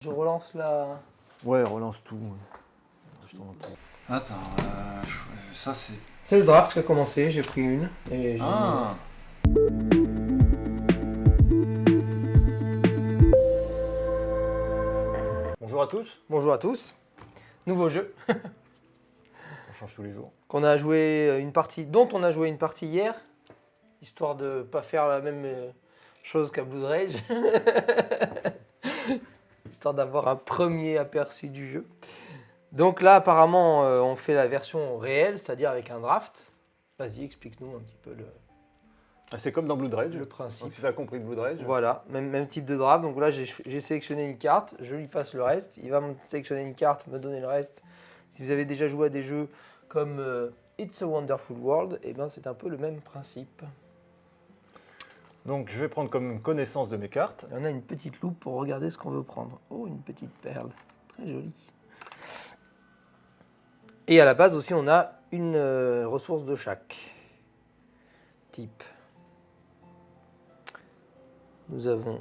Je relance la... Ouais, relance tout. Je t'en prie. Attends, ça c'est... C'est le draft qui a commencé, j'ai pris une. Et j'ai Ah. Bonjour à tous. Bonjour à tous. Nouveau jeu On change tous les jours. qu'on a joué une partie, dont on a joué une partie hier, histoire de pas faire la même chose qu'à Blood Rage. Histoire d'avoir un premier aperçu du jeu. Donc là, apparemment, on fait la version réelle, c'est-à-dire avec un draft. Vas-y, explique-nous un petit peu C'est comme dans Blood Rage. le principe. Donc si t'as compris Blood Rage. Voilà, même type de draft. Donc là, j'ai sélectionné une carte, je lui passe le reste. Il va me sélectionner une carte, me donner le reste. Si vous avez déjà joué à des jeux comme It's a Wonderful World, eh ben, c'est un peu le même principe. Donc je vais prendre comme connaissance de mes cartes. Et on a une petite loupe pour regarder ce qu'on veut prendre. Oh, une petite perle, très jolie. Et à la base aussi, on a une ressource de chaque type. Nous avons,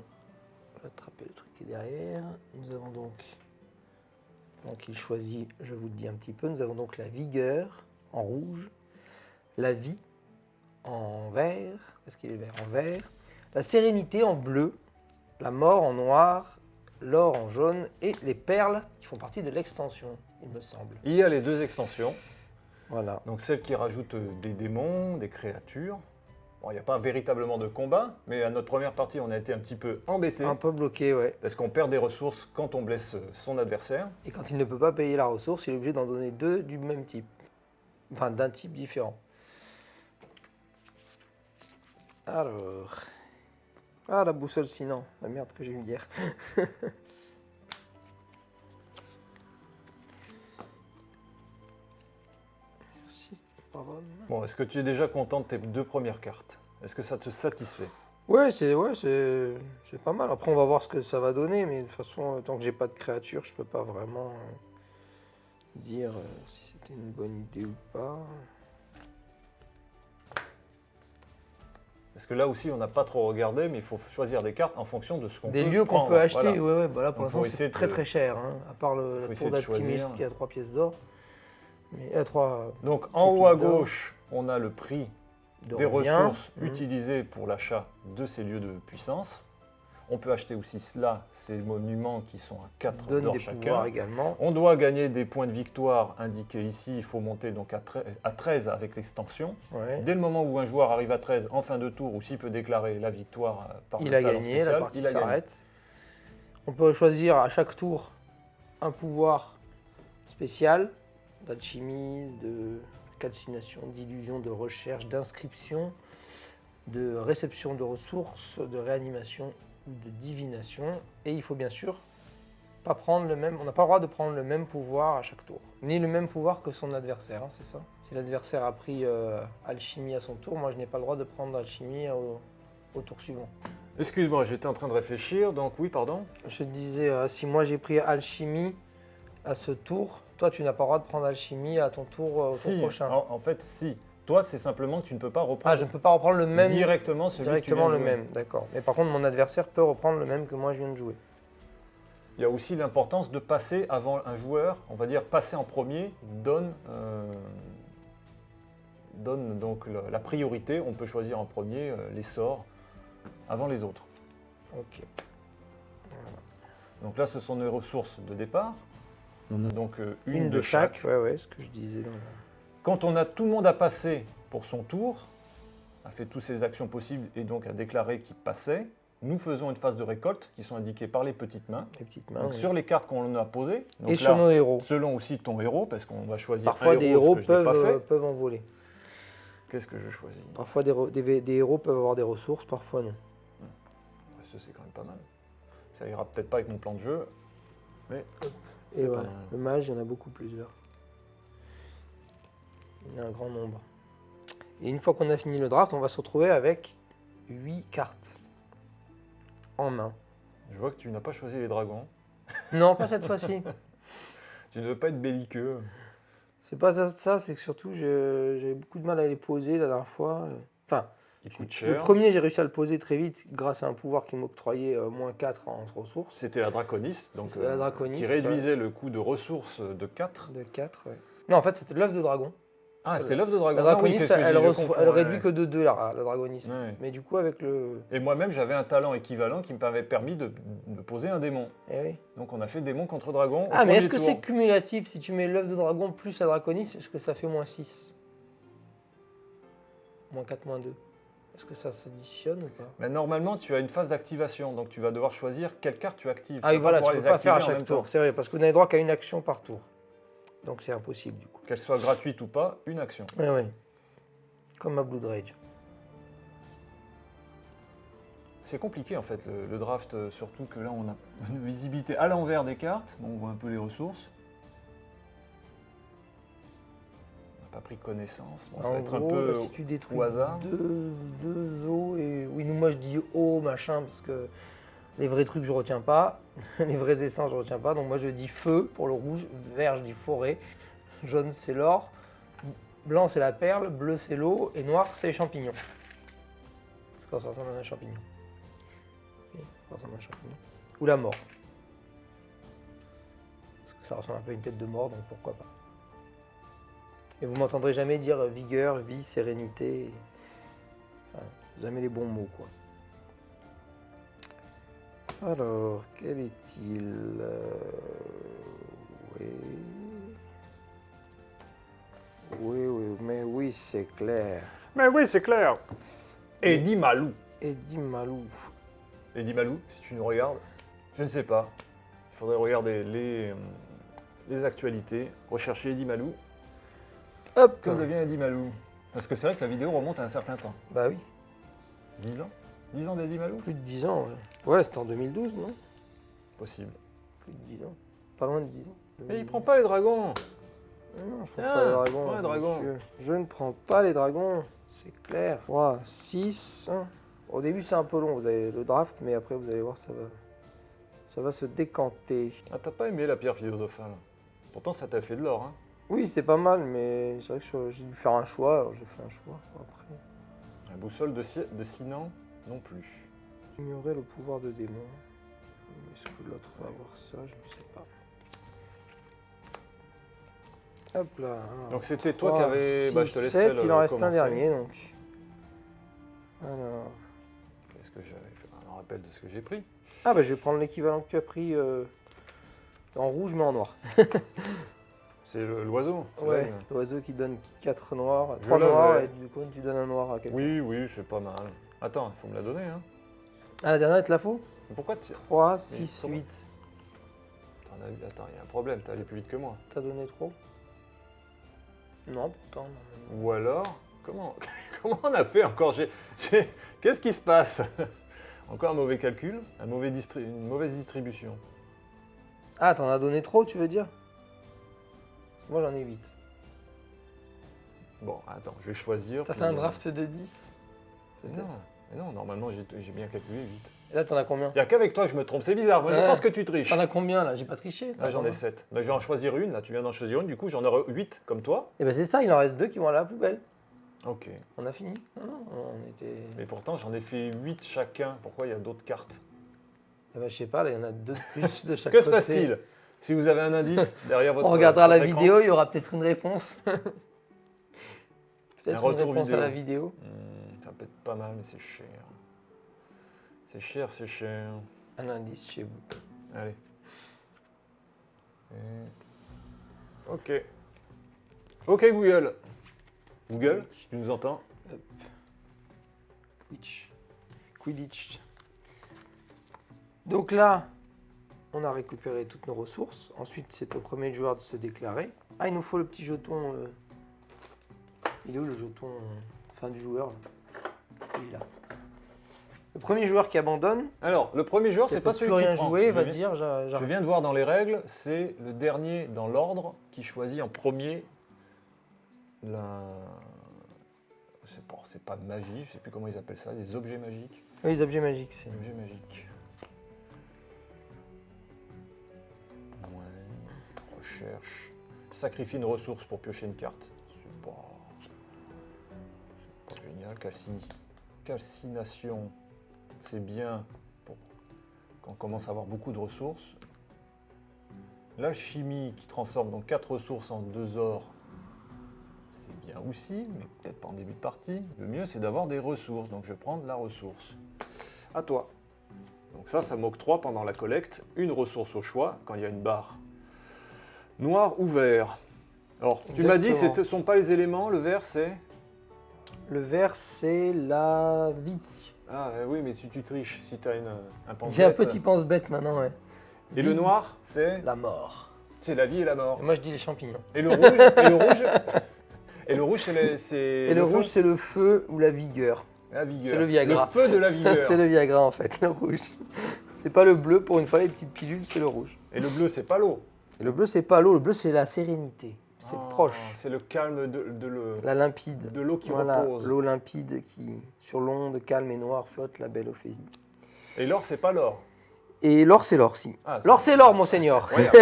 on va attraper le truc qui est derrière. Nous avons donc il choisit, je vous le dis un petit peu, nous avons donc la vigueur en rouge, la vie en vert, parce qu'il est vert en vert, la sérénité en bleu, la mort en noir, l'or en jaune et les perles qui font partie de l'extension, il me semble. Il y a les deux extensions. Voilà. Donc celle qui rajoute des démons, des créatures. Bon, il n'y a pas véritablement de combat, mais à notre première partie, on a été un petit peu embêté. Un peu bloqué, ouais. Parce qu'on perd des ressources quand on blesse son adversaire. Et quand il ne peut pas payer la ressource, il est obligé d'en donner deux du même type. Enfin, d'un type différent. Alors... Ah, la boussole sinon. La merde que j'ai eue hier. Merci. Bravo. Bon, est-ce que tu es déjà content de tes deux premières cartes? Est-ce que ça te satisfait? Ouais, c'est pas mal. Après, on va voir ce que ça va donner, mais de toute façon, tant que j'ai pas de créature, je peux pas vraiment dire si c'était une bonne idée ou pas. Parce que là aussi, on n'a pas trop regardé, mais il faut choisir des cartes en fonction de ce qu'on peut Des lieux qu'on prendre. peut acheter, Voilà. ouais. Bah là, pour Donc, faut l'instant, essayer c'est de- très très cher, hein, à part faut la essayer tour de choisir. d'alchimiste qui a 3 pièces d'or. Mais à 3 Donc en haut à pépites d'or. gauche, on a le prix de des revient. ressources Mhm. utilisées pour l'achat de ces lieux de puissance. On peut acheter aussi cela, ces monuments qui sont à 4 Donne d'or des chacun. pouvoirs également. On doit gagner des points de victoire indiqués ici. Il faut monter donc à 13 avec l'extension. Ouais. Dès le moment où un joueur arrive à 13 en fin de tour, ou s'il peut déclarer la victoire par Il le a talent gagné, spécial, la partie il a gagné. s'arrête. On peut choisir à chaque tour un pouvoir spécial d'alchimie, de calcination, d'illusion, de recherche, d'inscription, de réception de ressources, de réanimation ou de divination. Et il faut bien sûr pas prendre le même. On n'a pas le droit de prendre le même pouvoir à chaque tour, ni le même pouvoir que son adversaire, hein, c'est ça. Si l'adversaire a pris alchimie à son tour, moi je n'ai pas le droit de prendre alchimie au tour suivant. Excuse-moi, j'étais en train de réfléchir. Donc oui, pardon. Je te disais, si moi j'ai pris alchimie à ce tour, toi tu n'as pas le droit de prendre alchimie à ton tour, au tour Si, prochain. en fait, si. Toi, c'est simplement que tu ne peux pas Ah, reprendre je ne peux pas reprendre le même directement celui directement que tu le viens de jouer. même, d'accord. Mais par contre, mon adversaire peut reprendre le même que moi je viens de jouer. Il y a aussi l'importance de passer avant un joueur, on va dire passer en premier, donne donc la priorité. On peut choisir en premier les sorts avant les autres. Ok. Donc là, ce sont nos ressources de départ. On a donc Une de chaque. Ouais, ce que je disais. Quand on a tout le monde à passer pour son tour, a fait toutes ses actions possibles et donc a déclaré qu'il passait, nous faisons une phase de récolte qui sont indiquées par les petites mains. Les petites mains. Donc oui. sur les cartes qu'on a posées, donc Et là, sur nos héros. selon aussi ton héros, parce qu'on va choisir Parfois, un des héros, héros ce que je n'ai pas fait. peuvent en voler. Qu'est-ce que je choisis? Parfois, des héros peuvent avoir des ressources, parfois non. Ça, c'est quand même pas mal. Ça ira peut-être pas avec mon plan de jeu, mais Et c'est ouais, pas mal. le mage, il y en a beaucoup plusieurs. Il y en a un grand nombre. Et une fois qu'on a fini le draft, on va se retrouver avec 8 cartes en main. Je vois que tu n'as pas choisi les dragons. Non, pas cette fois-ci. Tu ne veux pas être belliqueux. C'est pas ça, c'est que surtout, j'ai beaucoup de mal à les poser la dernière fois. Enfin, qui coûte Le cher. premier, j'ai réussi à le poser très vite grâce à un pouvoir qui m'octroyait -4 en ressources. C'était la Draconiste, donc, C'est la Draconiste, qui réduisait le coût de ressources de 4. De 4, ouais. Non, en fait, c'était l'œuf de dragon. Ah, c'était l'œuf de dragon. La Ah oui, Draconiste, qu'est-ce que je elle, dis, je reçoit- confonds, elle ouais, réduit ouais. que de 2, la Dragoniste. Ouais. Mais du coup, avec le... Et moi-même, j'avais un talent équivalent qui m'avait permis de poser un démon. Eh oui. Donc on a fait démon contre dragon. au Ah, mais premier est-ce que tour. c'est cumulatif? Si tu mets l'œuf de dragon plus la Draconiste, est-ce que ça fait -6? -4, -2. Est-ce que ça s'additionne ou pas? Mais normalement, tu as une phase d'activation, donc tu vas devoir choisir quelle carte tu actives. Ah oui, vas voilà, pouvoir tu peux les pas faire à activer en chaque même tour, temps. c'est vrai, parce que vous n'avez droit qu'à une action par tour. Donc c'est impossible, du coup. Qu'elle soit gratuite ou pas, une action. Oui, oui. Comme ma Blood Rage. C'est compliqué en fait le draft, surtout que là on a une visibilité à l'envers des cartes. Bon, on voit un peu les ressources. On n'a pas pris connaissance. Bon, ça va En être gros, un peu si tu détruis au hasard. deux os, et oui, nous, moi je dis eau, machin, parce que les vrais trucs je retiens pas, les vraies essences je retiens pas, donc moi je dis feu pour le rouge, vert je dis forêt, jaune c'est l'or, blanc c'est la perle, bleu c'est l'eau, et noir c'est les champignons. Parce que ça ressemble à un champignon. Oui, ça ressemble à un champignon. Ou la mort. Parce que ça ressemble un peu à une tête de mort, donc pourquoi pas. Et vous m'entendrez jamais dire vigueur, vie, sérénité. Enfin, jamais les bons mots, quoi. Alors, quel est-il Oui. Oui, mais oui, c'est clair. Mais oui, c'est clair. Eddie Malou. Eddie Malou. Eddie Malou, si tu nous regardes, je ne sais pas. Il faudrait regarder les actualités, rechercher Eddie Malou. Hop. Que devient Eddie Malou? Parce que c'est vrai que la vidéo remonte à un certain temps. Bah oui, 10 ans 10 ans d'Eddie Malou? plus de 10 ans. Ouais, c'était en 2012, non? Possible. Plus de 10 ans. Pas loin de 10 ans. Mais il prend pas les dragons. Non, je prends Tiens, pas les dragons. prends les dragons. monsieur. Je ne prends pas les dragons, c'est clair. 3, 6. Au début, c'est un peu long, vous avez le draft, mais après, vous allez voir, ça va se décanter. Ah, t'as pas aimé la pierre philosophale? Pourtant, ça t'a fait de l'or, hein. Oui, c'est pas mal, mais c'est vrai que j'ai dû faire un choix, alors j'ai fait un choix. Après, La boussole de Sinan, non plus. ignorer le pouvoir de démon. Est-ce que l'autre va avoir ça? Je ne sais pas. Hop là. alors, Donc c'était toi 3, qui avais... Bah, je te 6, laisserai 7, il en reste un commencer. dernier, donc. Alors... Qu'est-ce que j'avais fait? Un rappel de ce que j'ai pris. Ah bah je vais prendre l'équivalent que tu as pris en rouge mais en noir. C'est l'oiseau. c'est Ouais, vrai. l'oiseau qui donne 4 noirs, Je 3 noirs l'avais. et du coup tu donnes un noir à quelqu'un. Oui, oui, c'est pas mal. Attends, il faut me la donner, hein. Ah la dernière, tu la faut? Mais pourquoi tu... 3, 6, comment 8. Attends, il y a un problème, t'es allé plus vite que moi. T'as donné trop? Non, pourtant. Non. Ou alors, comment on a fait encore Qu'est-ce qui se passe? Encore un mauvais calcul, une mauvaise distribution. Ah, t'en as donné trop, tu veux dire? Moi j'en ai 8. Bon, attends, je vais choisir. T'as pour- fait un draft de 10? Mais non, mais non, normalement j'ai bien calculé 8. Et là t'en as combien? Il n'y a qu'avec toi que je me trompe, c'est bizarre. Moi je Ouais. pense que tu triches. T'en as combien là? J'ai pas triché. Là j'en ai 7. Là je vais en choisir une, là tu viens d'en choisir une, du coup j'en aurai 8 comme toi. Et ben c'est ça, il en reste 2 qui vont à la poubelle. Ok. On a fini? Non, on était... Mais pourtant j'en ai fait 8 chacun. Pourquoi il y a d'autres cartes? Eh ben, je sais pas, là il y en a 2 de plus de chaque Que côté. se passe-t-il? Si vous avez un indice derrière votre On regardera la votre écran, vidéo, il y aura peut-être une réponse. Un Peut-être une retour réponse vidéo. à la vidéo. Ça peut être pas mal, mais c'est cher. C'est cher, c'est cher. Un indice chez vous. Allez. Ok. Ok Google. Google, si tu nous entends. Quidditch. Donc là, on a récupéré toutes nos ressources. Ensuite, c'est au premier joueur de se déclarer. Ah, il nous faut le petit jeton. Il est où le jeton fin du joueur là? Il est là. Le premier joueur qui abandonne, Alors, le premier joueur, c'est pas celui plus qui rien prend. jouer, Je va viens- dire Je j'arrête. viens de voir dans les règles, c'est le dernier dans l'ordre qui choisit en premier la... C'est pas magie, je sais plus comment ils appellent ça, des objets magiques. Oui, les objets magiques, c'est. Objets magiques. Ouais. Recherche. Sacrifie une ressource pour piocher une carte. C'est pas génial. calcination, c'est bien pour quand on commence à avoir beaucoup de ressources. L'alchimie qui transforme donc 4 ressources en 2 ors, c'est bien aussi, mais peut-être pas en début de partie. Le mieux, c'est d'avoir des ressources, donc je vais prendre la ressource. À toi. Donc ça m'octroie pendant la collecte une ressource au choix, quand il y a une barre noire ou vert. Alors, tu m'as dit, ce ne sont pas les éléments, le vert, c'est... Le vert, c'est la vie. Ah oui, mais si tu triches, si tu as un pense-bête... J'ai un petit pense-bête maintenant, ouais. Et le noir, c'est... La mort. C'est la vie et la mort. Et moi, je dis les champignons. Et le rouge, et le rouge, et le rouge, Et le rouge, c'est le feu ou la vigueur. La vigueur. C'est le Viagra. Le feu de la vigueur. C'est le Viagra, en fait, le rouge. C'est pas le bleu, pour une fois, les petites pilules, c'est le rouge. Et le bleu, c'est pas l'eau. Et le bleu, c'est pas l'eau, le bleu, c'est la sérénité. C'est proche. C'est le calme de La limpide. l'eau qui Voilà, repose. l'eau limpide qui, sur l'onde calme et noire, flotte la belle Ophélie. Et l'or, c'est pas l'or. Et l'or, c'est l'or, si. Ah, L'or, c'est l'or, monseigneur. Regarde.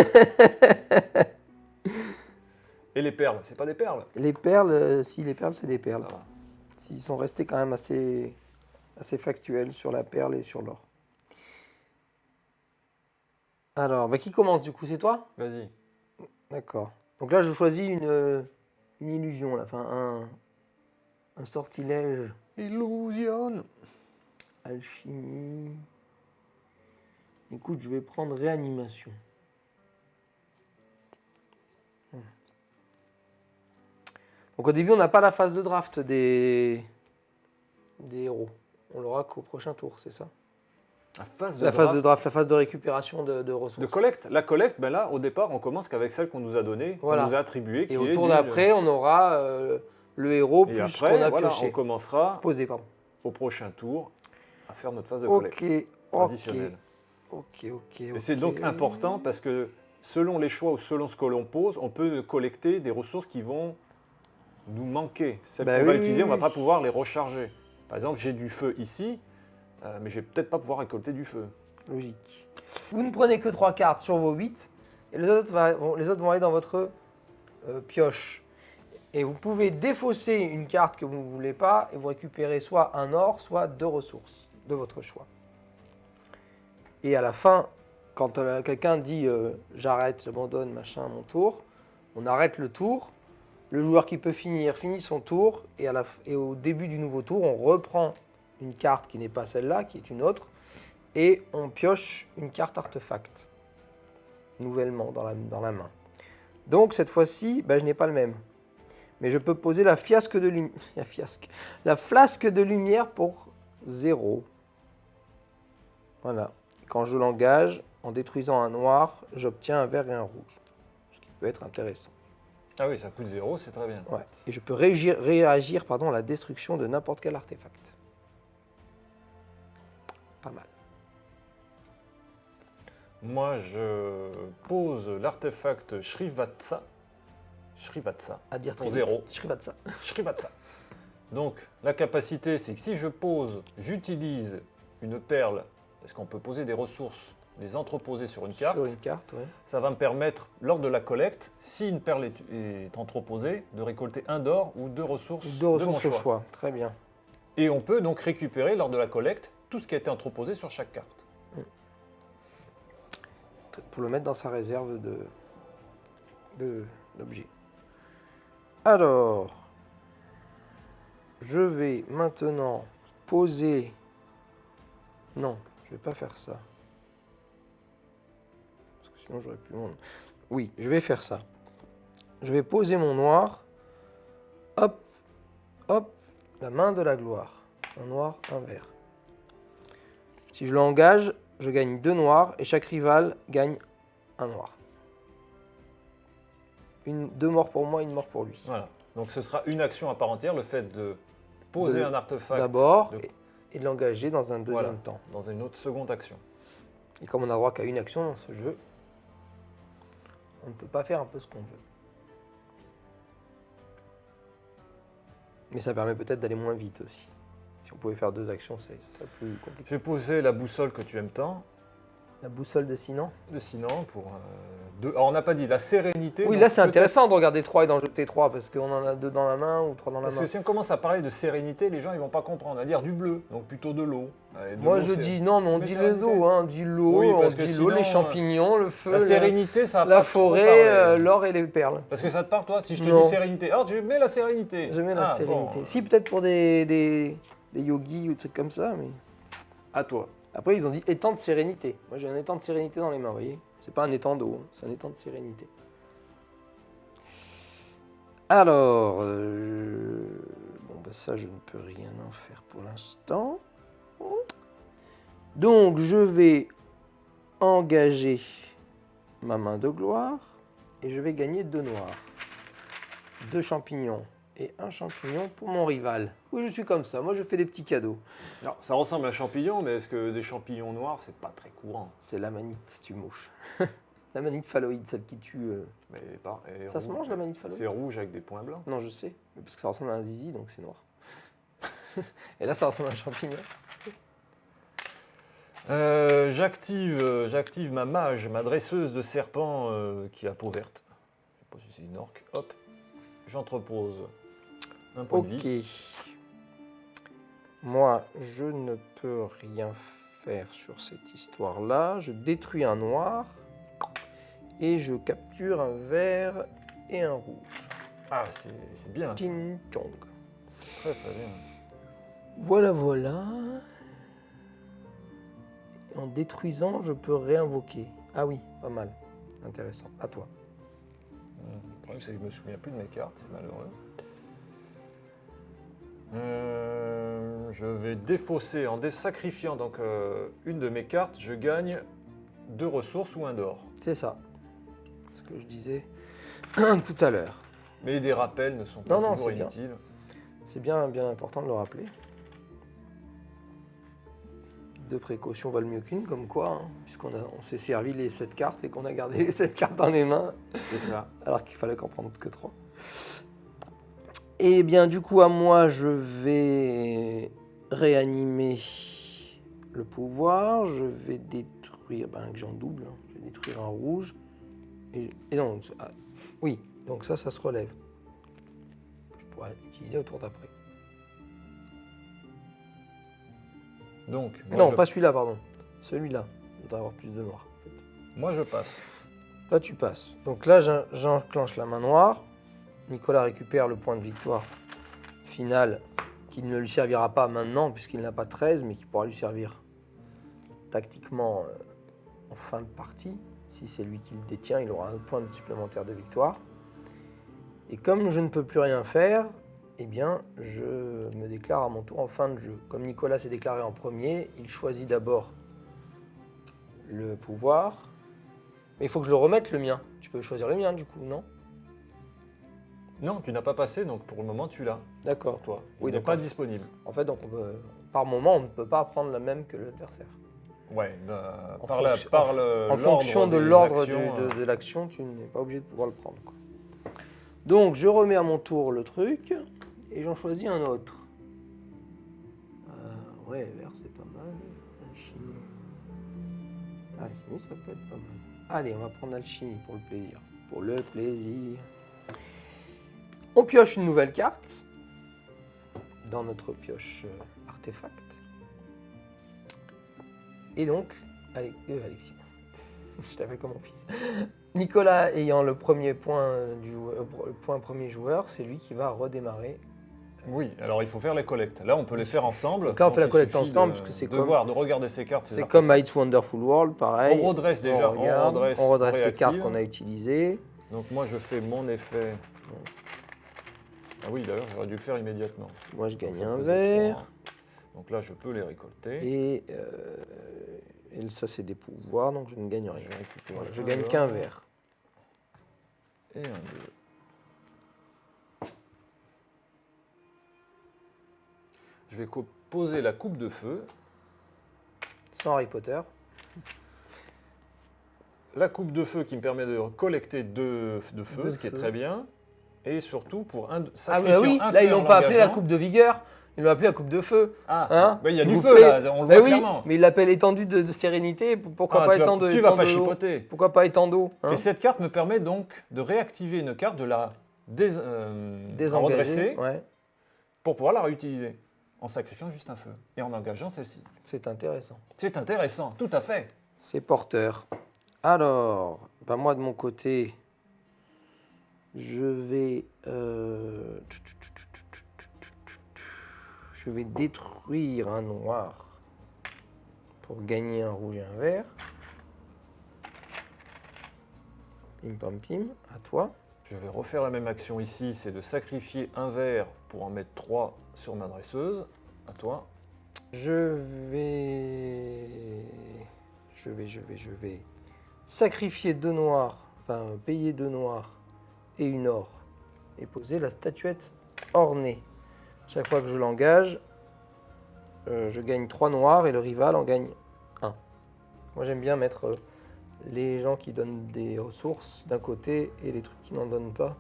Et les perles, c'est pas des perles. Les perles, si, les perles, c'est des perles. Ça va. Ils sont restés quand même assez factuels sur la perle et sur l'or. Alors, qui commence du coup? C'est toi? Vas-y. D'accord. Donc là, je choisis une illusion, là. Enfin, un sortilège. Illusion. Alchimie. Écoute, je vais prendre réanimation. Donc au début, on n'a pas la phase de draft des héros. On l'aura qu'au prochain tour, c'est ça? Phase La phase de draft, la phase de récupération de ressources. De collecte. La collecte, ben là, au départ, on commence qu'avec celle qu'on nous a donnée, Voilà. qu'on nous a attribuée. Et au tour d'après, on aura le héros plus et ce qu'on après, a voilà, pioché. on commencera Posé, pardon. au prochain tour à faire notre phase de collecte traditionnelle. Ok. Et c'est donc important parce que selon les choix ou selon ce que l'on pose, on peut collecter des ressources qui vont nous manquer. Celles qu'on va utiliser, on ne va pas pouvoir les recharger. Par exemple, j'ai du feu ici, mais je vais peut-être pas pouvoir récolter du feu. Logique. Vous ne prenez que 3 cartes sur vos 8 et les autres vont aller dans votre pioche. Et vous pouvez défausser une carte que vous ne voulez pas et vous récupérez soit un or, soit 2 ressources de votre choix. Et à la fin, quand quelqu'un dit j'arrête, j'abandonne, machin, mon tour, on arrête le tour. Le joueur qui peut finir finit son tour et au début du nouveau tour, on reprend une carte qui n'est pas celle-là, qui est une autre, et on pioche une carte artefact nouvellement dans la main. Donc cette fois-ci, je n'ai pas le même. Mais je peux poser la flasque de lumière pour 0. Voilà. Quand je l'engage, en détruisant un noir, j'obtiens un vert et un rouge. Ce qui peut être intéressant. Ah oui, ça coûte 0, c'est très bien. Ouais. Et je peux réagir à la destruction de n'importe quel artefact. Pas mal. Moi, je pose l'artefact Shrivatsa. À dire Pour très 0. vite. Shrivatsa. Shrivatsa. Donc, la capacité, c'est que si je pose, j'utilise une perle, parce qu'on peut poser des ressources, les entreposer sur une carte. Sur une carte, oui. Ça va me permettre, lors de la collecte, si une perle est entreposée, de récolter un d'or ou 2 ressources, Deux ressources de au mon choix. choix. Très bien. Et on peut donc récupérer, lors de la collecte, tout ce qui a été entreposé sur chaque carte. Pour le mettre dans sa réserve d'objets. Alors, je vais maintenant poser... Non, je vais pas faire ça. Parce que sinon j'aurais plus mon... Oui, je vais faire ça. Je vais poser mon noir. Hop, hop, la main de la gloire. Un noir, un vert. Si je l'engage, je gagne 2 noirs et chaque rival gagne un noir. 2 morts pour moi, 1 mort pour lui. Voilà. Donc ce sera une action à part entière, le fait de poser un artefact D'abord de- et de l'engager dans un deuxième voilà, temps. dans une autre seconde action. Et comme on n'a droit qu'à une action dans ce jeu, on ne peut pas faire un peu ce qu'on veut. Mais ça permet peut-être d'aller moins vite aussi. Si on pouvait faire 2 actions, c'est plus compliqué. J'ai posé la boussole que tu aimes tant, La boussole de Sinan. de Sinan, pour Alors, on n'a pas dit la sérénité. Oui, donc là c'est peut-être- intéressant de regarder 3 et d'en jeter 3 parce qu'on en a 2 dans la main ou 3 dans la Parce main. que si on commence à parler de sérénité, les gens ils vont pas comprendre. On va dire du bleu, donc plutôt de l'eau. Et de Moi l'eau, je c'est- dis non, mais on Tu mets dit sérénité les eaux, hein, on dit l'eau, Oui, on parce que dit l'eau, les sinon, champignons, le feu, La sérénité, ça va la pas trop forêt, parler. l'or et les perles. Parce que ça te parle, toi, si je te Non. dis sérénité. Alors, tu mets la sérénité. Je mets la Ah, sérénité. bon, Si, peut-être pour des yogis ou des trucs comme ça, mais... À toi. Après, ils ont dit étang de sérénité. Moi, j'ai un étang de sérénité dans les mains, vous voyez. C'est pas un étang d'eau, hein, c'est un étang de sérénité. Alors, bon, bah ça, je ne peux rien en faire pour l'instant. Donc, je vais engager ma main de gloire et je vais gagner 2 noirs. 2 champignons et 1 champignon pour mon rival. Oui, je suis comme ça. Moi, je fais des petits cadeaux. Alors, ça ressemble à un champignon, mais est-ce que des champignons noirs, c'est pas très courant? C'est l'amanite, tu mouches. L'amanite phalloïde, celle qui tue. Mais elle est Ça se rouge. mange, l'amanite phalloïde? C'est rouge avec des points blancs. Non, je sais. Mais parce que ça ressemble à un zizi, donc c'est noir. Et là, ça ressemble à un champignon. J'active ma mage, ma dresseuse de serpent qui a peau verte. Je sais pas si c'est une orque. Hop, j'entrepose un point de vie. Ok. Moi, je ne peux rien faire sur cette histoire-là. Je détruis un noir et je capture un vert et un rouge. Ah, c'est bien. ça. Ting chong. C'est très très bien. Voilà, voilà. En détruisant, je peux réinvoquer. Ah oui, pas mal. Intéressant. À toi. Le problème, c'est que je me souviens plus de mes cartes, c'est malheureux. Je vais défausser en sacrifiant donc une de mes cartes, je gagne 2 ressources ou 1 d'or. C'est ça. Ce que je disais tout à l'heure. Mais des rappels ne sont pas Non, toujours c'est bien. inutiles. C'est bien important de le rappeler. 2 précautions valent mieux qu'une, comme quoi, hein, puisqu'on on s'est servi les 7 cartes et qu'on a gardé les 7 cartes dans les mains, C'est ça. alors qu'il fallait qu'en prendre que 3. Et bien, du coup, à moi, je vais réanimer le pouvoir. Je vais détruire, que j'en double, hein, je vais détruire un rouge. Et non, oui, donc ça se relève. Je pourrais utiliser au tour d'après. Donc, moi, Non, je, pas celui-là, pardon. Celui-là. Il faudrait avoir plus de noir. En fait. moi je passe. Là, tu passes. Donc là, j'enclenche la main noire. Nicolas récupère le point de victoire final qui ne lui servira pas maintenant puisqu'il n'a pas 13, mais qui pourra lui servir tactiquement en fin de partie. Si c'est lui qui le détient, il aura un point supplémentaire de victoire. Et comme je ne peux plus rien faire, eh bien, je me déclare à mon tour en fin de jeu. Comme Nicolas s'est déclaré en premier, il choisit d'abord le pouvoir. Mais il faut que je le remette, le mien. Tu peux choisir le mien, du coup, non? Non, tu n'as pas passé, donc pour le moment tu l'as, D'accord. toi. Il Oui, n'est donc pas en- disponible. En fait, donc par moment, on ne peut pas prendre la même que l'adversaire. Ouais, En par fonction- par en- le- En fonction de des l'ordre actions, de l'action, tu n'es pas obligé de pouvoir le prendre, quoi. Donc, je remets à mon tour le truc et j'en choisis un autre. Ouais, vert, c'est pas mal. Alchimie. Alchimie, ça peut être pas mal. Allez, on va prendre alchimie pour le plaisir. Pour le plaisir. On pioche une nouvelle carte dans notre pioche artefact. Et donc, Alexis, je t'appelle comme mon fils. Nicolas ayant le premier point le point premier joueur, c'est lui qui va redémarrer. Oui, alors il faut faire les collectes. Là, on peut les faire ensemble. Donc là, on fait la il collecte suffit ensemble, de- parce que c'est de comme- voir, de regarder ces cartes. C'est comme à It's Wonderful World, pareil. On redresse déjà, on regarde, redresse, on redresse les réactive. cartes qu'on a utilisées. Donc moi, je fais mon effet. Ah oui, d'ailleurs, j'aurais dû le faire immédiatement. Moi, je Donc, gagne ça un faisait vert. 3. Donc là, je peux les récolter. Et ça, c'est des pouvoirs, donc je ne gagne Je rien. vais récupérer Voilà, je un gagne d'or qu'un vert. Et un bleu. Je vais poser la coupe de feu. Sans Harry Potter. La coupe de feu qui me permet de collecter deux de feu, Deux ce qui est feux. très bien. Et surtout pour Ah oui, sacrifiant oui, un là, feu ils en l'ont pas appelé la l'engageant. coupe de vigueur. Ils l'ont appelé la coupe de feu. Ah, Hein, bah, il y a s'il du vous feu plaît. là, on le Mais voit oui, clairement. mais il l'appelle étendue de sérénité. Pourquoi Ah, pas tu vas- étang de tu vas étang pas de eau chipoter. Pourquoi pas étang d'eau hein? Et cette carte me permet donc de réactiver une carte, de la Désengagé, redresser ouais, pour pouvoir la réutiliser en sacrifiant juste un feu et en engageant celle-ci. c'est intéressant. C'est intéressant, tout à fait. C'est porteur. Alors, bah moi de mon côté, je vais détruire un noir pour gagner un rouge et un vert. Pim pam pim, à toi. Je vais refaire la même action ici, c'est de sacrifier un vert pour en mettre 3 sur ma dresseuse. À toi. Je vais sacrifier 2 noirs, enfin payer 2 noirs et une or et poser la statuette ornée. Chaque fois que je l'engage, je gagne 3 noirs et le rival en gagne 1. Moi j'aime bien mettre les gens qui donnent des ressources d'un côté et les trucs qui n'en donnent pas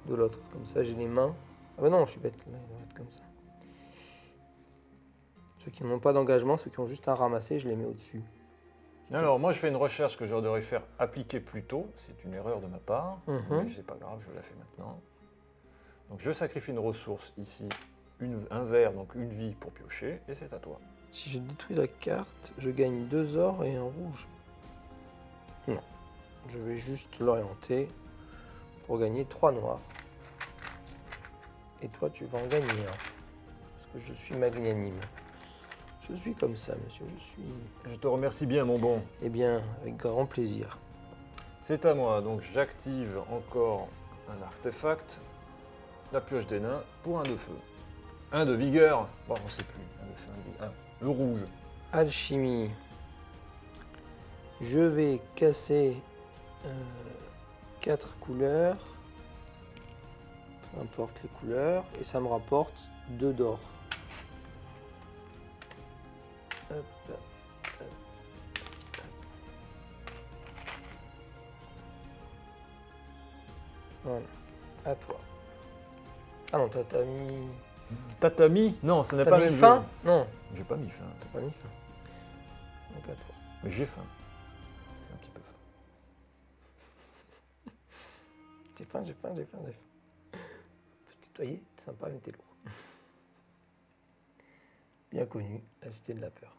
de l'autre. Comme ça j'ai les mains. Ah bah non, je suis bête, là, il va être comme ça. Ceux qui n'ont pas d'engagement, ceux qui ont juste à ramasser, je les mets au-dessus. Alors, moi, je fais une recherche que j'aurais faire appliquer plus tôt. C'est une erreur de ma part, mais c'est pas grave, je la fais maintenant. Donc, je sacrifie une ressource ici, un vert, donc une vie pour piocher, et c'est à toi. Si je détruis la carte, je gagne 2 ors et un rouge. Non. Je vais juste l'orienter pour gagner 3 noirs. Et toi, tu vas en gagner 1. Parce que je suis magnanime. Je suis comme ça, monsieur. Je te remercie bien, mon bon. Eh bien, avec grand plaisir. C'est à moi, donc j'active encore un artefact, la pioche des nains, pour un de feu. Un de vigueur, bon, on sait plus, un de feu, un de vigueur. Le rouge. Alchimie. Je vais casser 4 couleurs. Peu importe les couleurs. Et ça me rapporte 2 d'or. Hop, hop, hop. Voilà. À toi. Ah non, t'as mis... Tatami? Non, ce n'est T'as pas mis le même fin? jeu. Non, J'ai pas mis fin, t'as pas mis fin. Donc à toi. mais j'ai faim. J'ai un petit peu faim. J'ai faim. Peux tutoyer, c'est sympa, mais t'es lourd. Bien connu, la cité de la peur.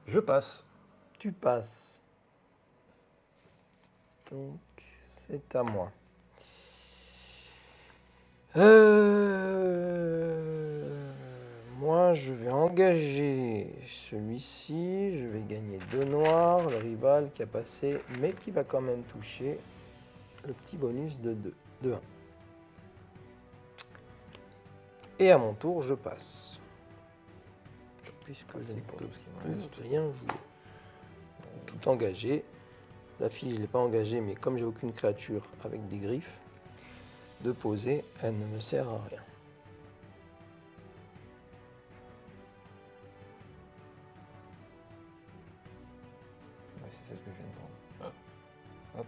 Je passe. Tu passes. Donc, c'est à moi. Moi, je vais engager celui-ci. Je vais gagner 2 noirs. Le rival qui a passé, mais qui va quand même toucher le petit bonus de 2. De 1. Et à mon tour, je passe. Puisque je ne pour peux tout ce qui me plus reste. rien jouer. Tout engagé. La fille, je ne l'ai pas engagée, mais comme j'ai aucune créature avec des griffes, de poser, elle ne me sert à rien. Ouais, c'est celle que je viens de prendre. Hop.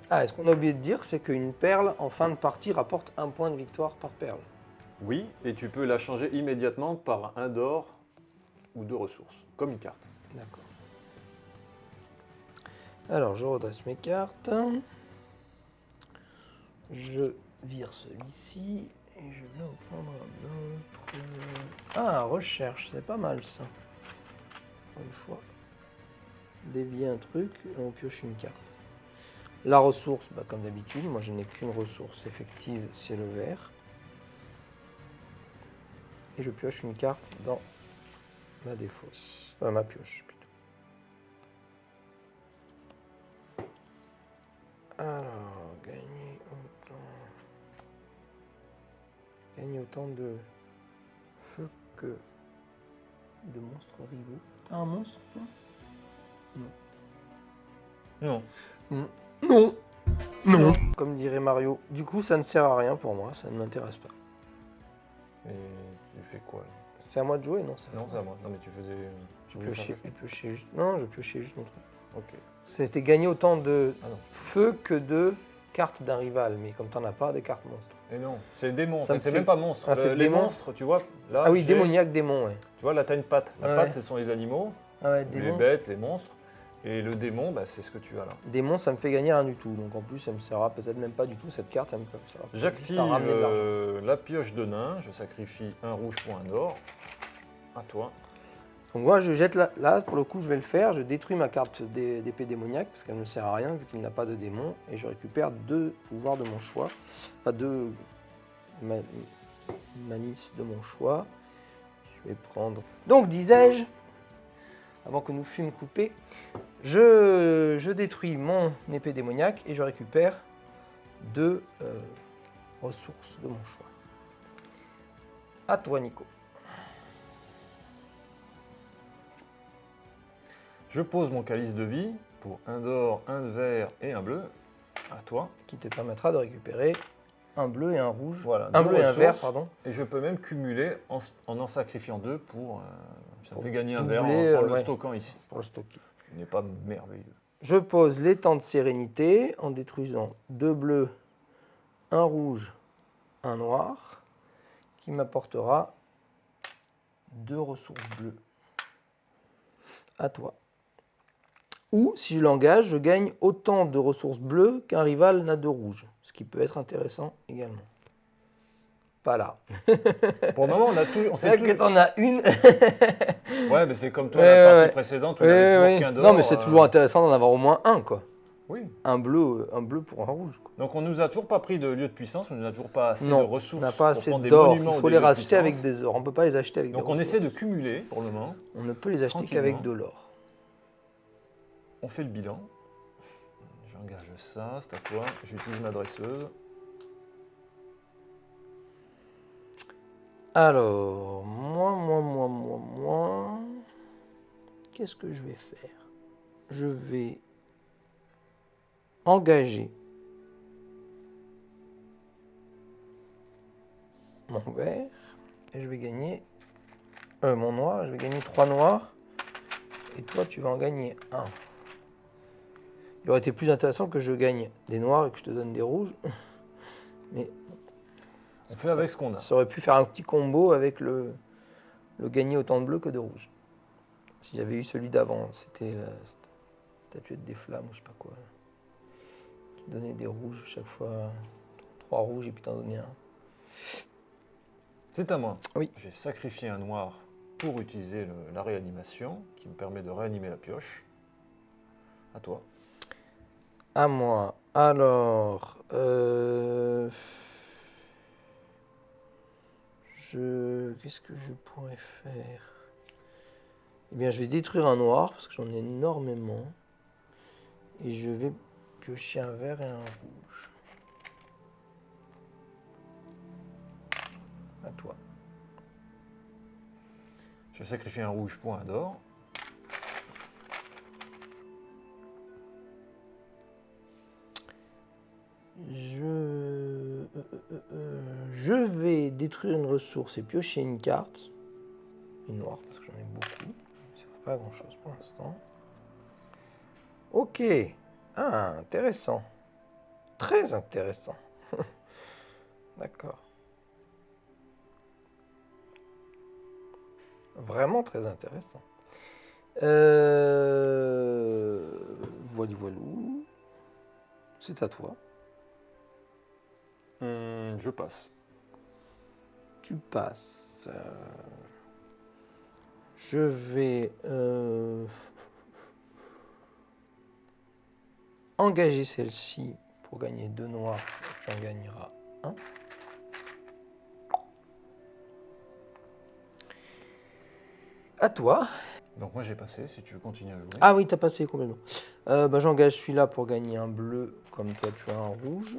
Ah, et ce qu'on a oublié de dire, c'est qu'une perle, en fin de partie, rapporte 1 point de victoire par perle. Oui, et tu peux la changer immédiatement par un d'or ou 2 ressources, comme une carte. D'accord. Alors, je redresse mes cartes. Je vire celui-ci et je vais en prendre un autre. Ah, recherche, c'est pas mal ça. Une fois, dévier un truc et on pioche une carte. La ressource, bah, comme d'habitude, moi je n'ai qu'une ressource effective, c'est le vert. Et je pioche une carte dans ma défausse. Ma pioche plutôt. Alors, gagner autant de feu que de monstres rivaux. T'as un monstre, toi? Non. Non. Non. Comme dirait Mario. Du coup, ça ne sert à rien pour moi, ça ne m'intéresse pas. Et tu fais quoi là? C'est à moi de jouer, non? Non, c'est à moi. Non, mais tu faisais. Je piochais juste. Non, je piochais juste mon truc. Ok. C'était gagner autant de Ah non. feu que de carte d'un rival, mais comme t'en as pas, des cartes monstres. Et non, c'est le démon. Ça me C'est fait- même pas monstre. Ah, c'est le les démon. monstres, tu vois. Là, Ah oui, j'ai- démoniaque, démon, ouais. Tu vois, là, t'as une patte. La Ouais. patte, ce sont les animaux, Ah ouais, les démon. bêtes, les monstres. Et le démon, bah, c'est ce que tu as là. Démon, ça me fait gagner rien du tout. Donc en plus, ça me servira peut-être même pas du tout, cette carte. Ça me servira peut-être juste J'active à ramener de l'argent. la pioche de nain. Je sacrifie un rouge pour un or. À toi. Donc moi, je jette là, pour le coup, je vais le faire. Je détruis ma carte d'épée démoniaque, parce qu'elle ne me sert à rien, vu qu'il n'a pas de démon. Et je récupère 2 pouvoirs de mon choix. Enfin, 2 malices de mon choix. Je vais prendre... Donc, disais-je, avant que nous fûmes coupés, je détruis mon épée démoniaque et je récupère 2 ressources de mon choix. À toi, Nico. Je pose mon calice de vie pour un d'or, un de vert et un bleu. À toi. Qui te permettra de récupérer un bleu et un rouge. Voilà. Un deux bleu et un vert, ressources. pardon. Et je peux même cumuler en sacrifiant 2 pour... ça me Pour fait gagner un doubler, vert en le ouais. stockant ici. Pour le stocker. Ce qui n'est pas merveilleux. Je pose l'étang de sérénité en détruisant 2 bleus, un rouge, un noir, qui m'apportera 2 ressources bleues. À toi. Ou, si je l'engage, je gagne autant de ressources bleues qu'un rival n'a de rouge, ce qui peut être intéressant également. Pas là. Pour le moment, on a toujours... C'est vrai que t'en as une. Ouais, mais c'est comme toi, Ouais, la partie ouais. précédente, où il n'y avait toujours qu'un d'or. Non, mais c'est toujours intéressant d'en avoir au moins un, quoi. Oui. Un bleu pour un rouge, quoi. Donc on nous a toujours pas pris de lieu de puissance, on nous a toujours pas assez de Non, ressources on n'a pas pour assez prendre des d'or. monuments Il ou faut des les lieux de racheter avec puissance. des ors. On ne peut pas les acheter avec Donc des on essaie de ressources. cumuler pour le moment. On ne peut les acheter qu'avec de l'or. On fait le bilan. J'engage ça, c'est à toi. J'utilise ma dresseuse. Alors, moi, qu'est-ce que je vais faire? Je vais engager mon vert et je vais gagner mon noir. Je vais gagner 3 noirs et toi, tu vas en gagner 1. Il aurait été plus intéressant que je gagne des noirs et que je te donne des rouges, mais On fait avec ce qu'on a. ça aurait pu faire un petit combo avec le gagner autant de bleu que de rouge. Si j'avais eu celui d'avant, c'était la statuette des flammes ou je sais pas quoi. Qui donnait des rouges chaque fois. 3 rouges et puis t'en donnais un. C'est à moi. Oui. J'ai sacrifié un noir pour utiliser la réanimation, qui me permet de réanimer la pioche. À toi. À moi. Alors. Qu'est-ce que je pourrais faire? Eh bien, je vais détruire un noir, parce que j'en ai énormément. Et je vais piocher un vert et un rouge. À toi. Je sacrifie un rouge pour un d'or. Je vais détruire une ressource et piocher une carte. Une noire, parce que j'en ai beaucoup. Ça ne sert pas à grand chose pour l'instant. Ok. Ah, intéressant. Très intéressant. D'accord. Vraiment très intéressant. Voilà, voilou. C'est à toi. Je passe. Tu passes. Je vais engager celle-ci pour gagner 2 noirs. Tu en gagneras 1. À toi. Donc moi j'ai passé, si tu veux continuer à jouer. Ah oui, t'as passé complètement. J'engage celui-là pour gagner un bleu, comme toi tu as un rouge.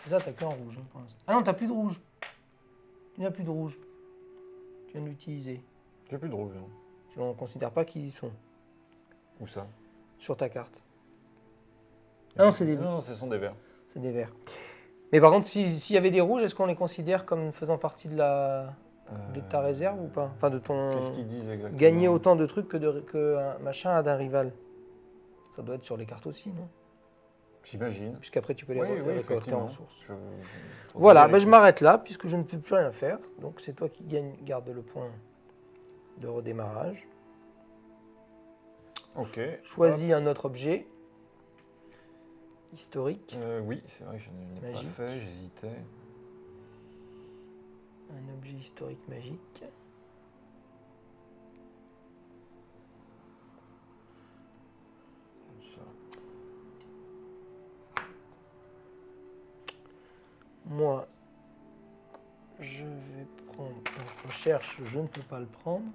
C'est ça, t'as qu'un rouge hein, pour l'instant. Ah non, t'as plus de rouge. Tu n'as plus de rouge. Tu viens de l'utiliser. J'ai plus de rouge. Non. Tu ne considères pas qu'ils y sont Où ça? sur ta carte. Ah non, c'est des Non, ce sont des verts. C'est des verts. Mais par contre, s'il y avait des rouges, est-ce qu'on les considère comme faisant partie de ta réserve ou pas? Enfin, de ton... Qu'est-ce qu'ils disent exactement? Gagner autant de trucs que un machin à d'un rival. Ça doit être sur les cartes aussi, non? J'imagine. puisqu'après tu peux les, Oui, les oui, récolter en effectivement. source. Faut Voilà, vérifier. je m'arrête là, puisque je ne peux plus rien faire. Donc c'est toi qui garde le point de redémarrage. Ok. Choisis un autre objet historique, Oui, c'est vrai que je ne l'ai pas Magique. fait, j'hésitais. un objet historique magique. Comme ça. Moi, je vais prendre, en recherche, je ne peux pas le prendre.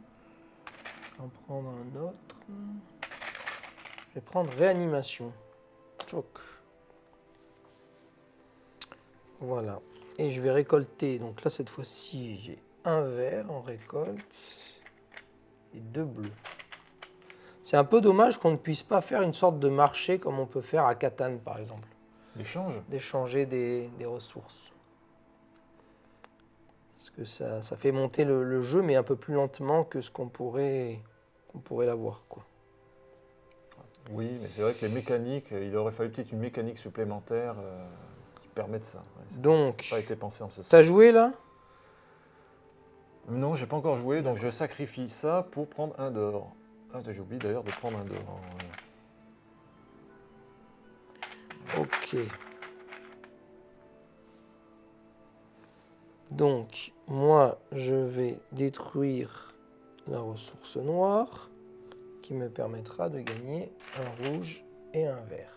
Je vais en prendre un autre. Je vais prendre réanimation. Choc. Voilà. Et je vais récolter. Donc là, cette fois-ci, j'ai un vert en récolte et 2 bleus. C'est un peu dommage qu'on ne puisse pas faire une sorte de marché comme on peut faire à Catan, par exemple. L'échange. D'échanger des ressources. Parce que ça fait monter le jeu, mais un peu plus lentement que ce qu'on pourrait l'avoir, quoi. Oui, mais c'est vrai que les mécaniques, il aurait fallu peut-être une mécanique supplémentaire qui permette ça. Ouais, ça n'a Donc, pas été pensé en ce sens. t'as joué là? Non, j'ai pas encore joué, donc je sacrifie ça pour prendre un d'or. Ah, j'ai oublié d'ailleurs de prendre un d'or. Ok. Donc, moi, je vais détruire la ressource noire qui me permettra de gagner un rouge et un vert.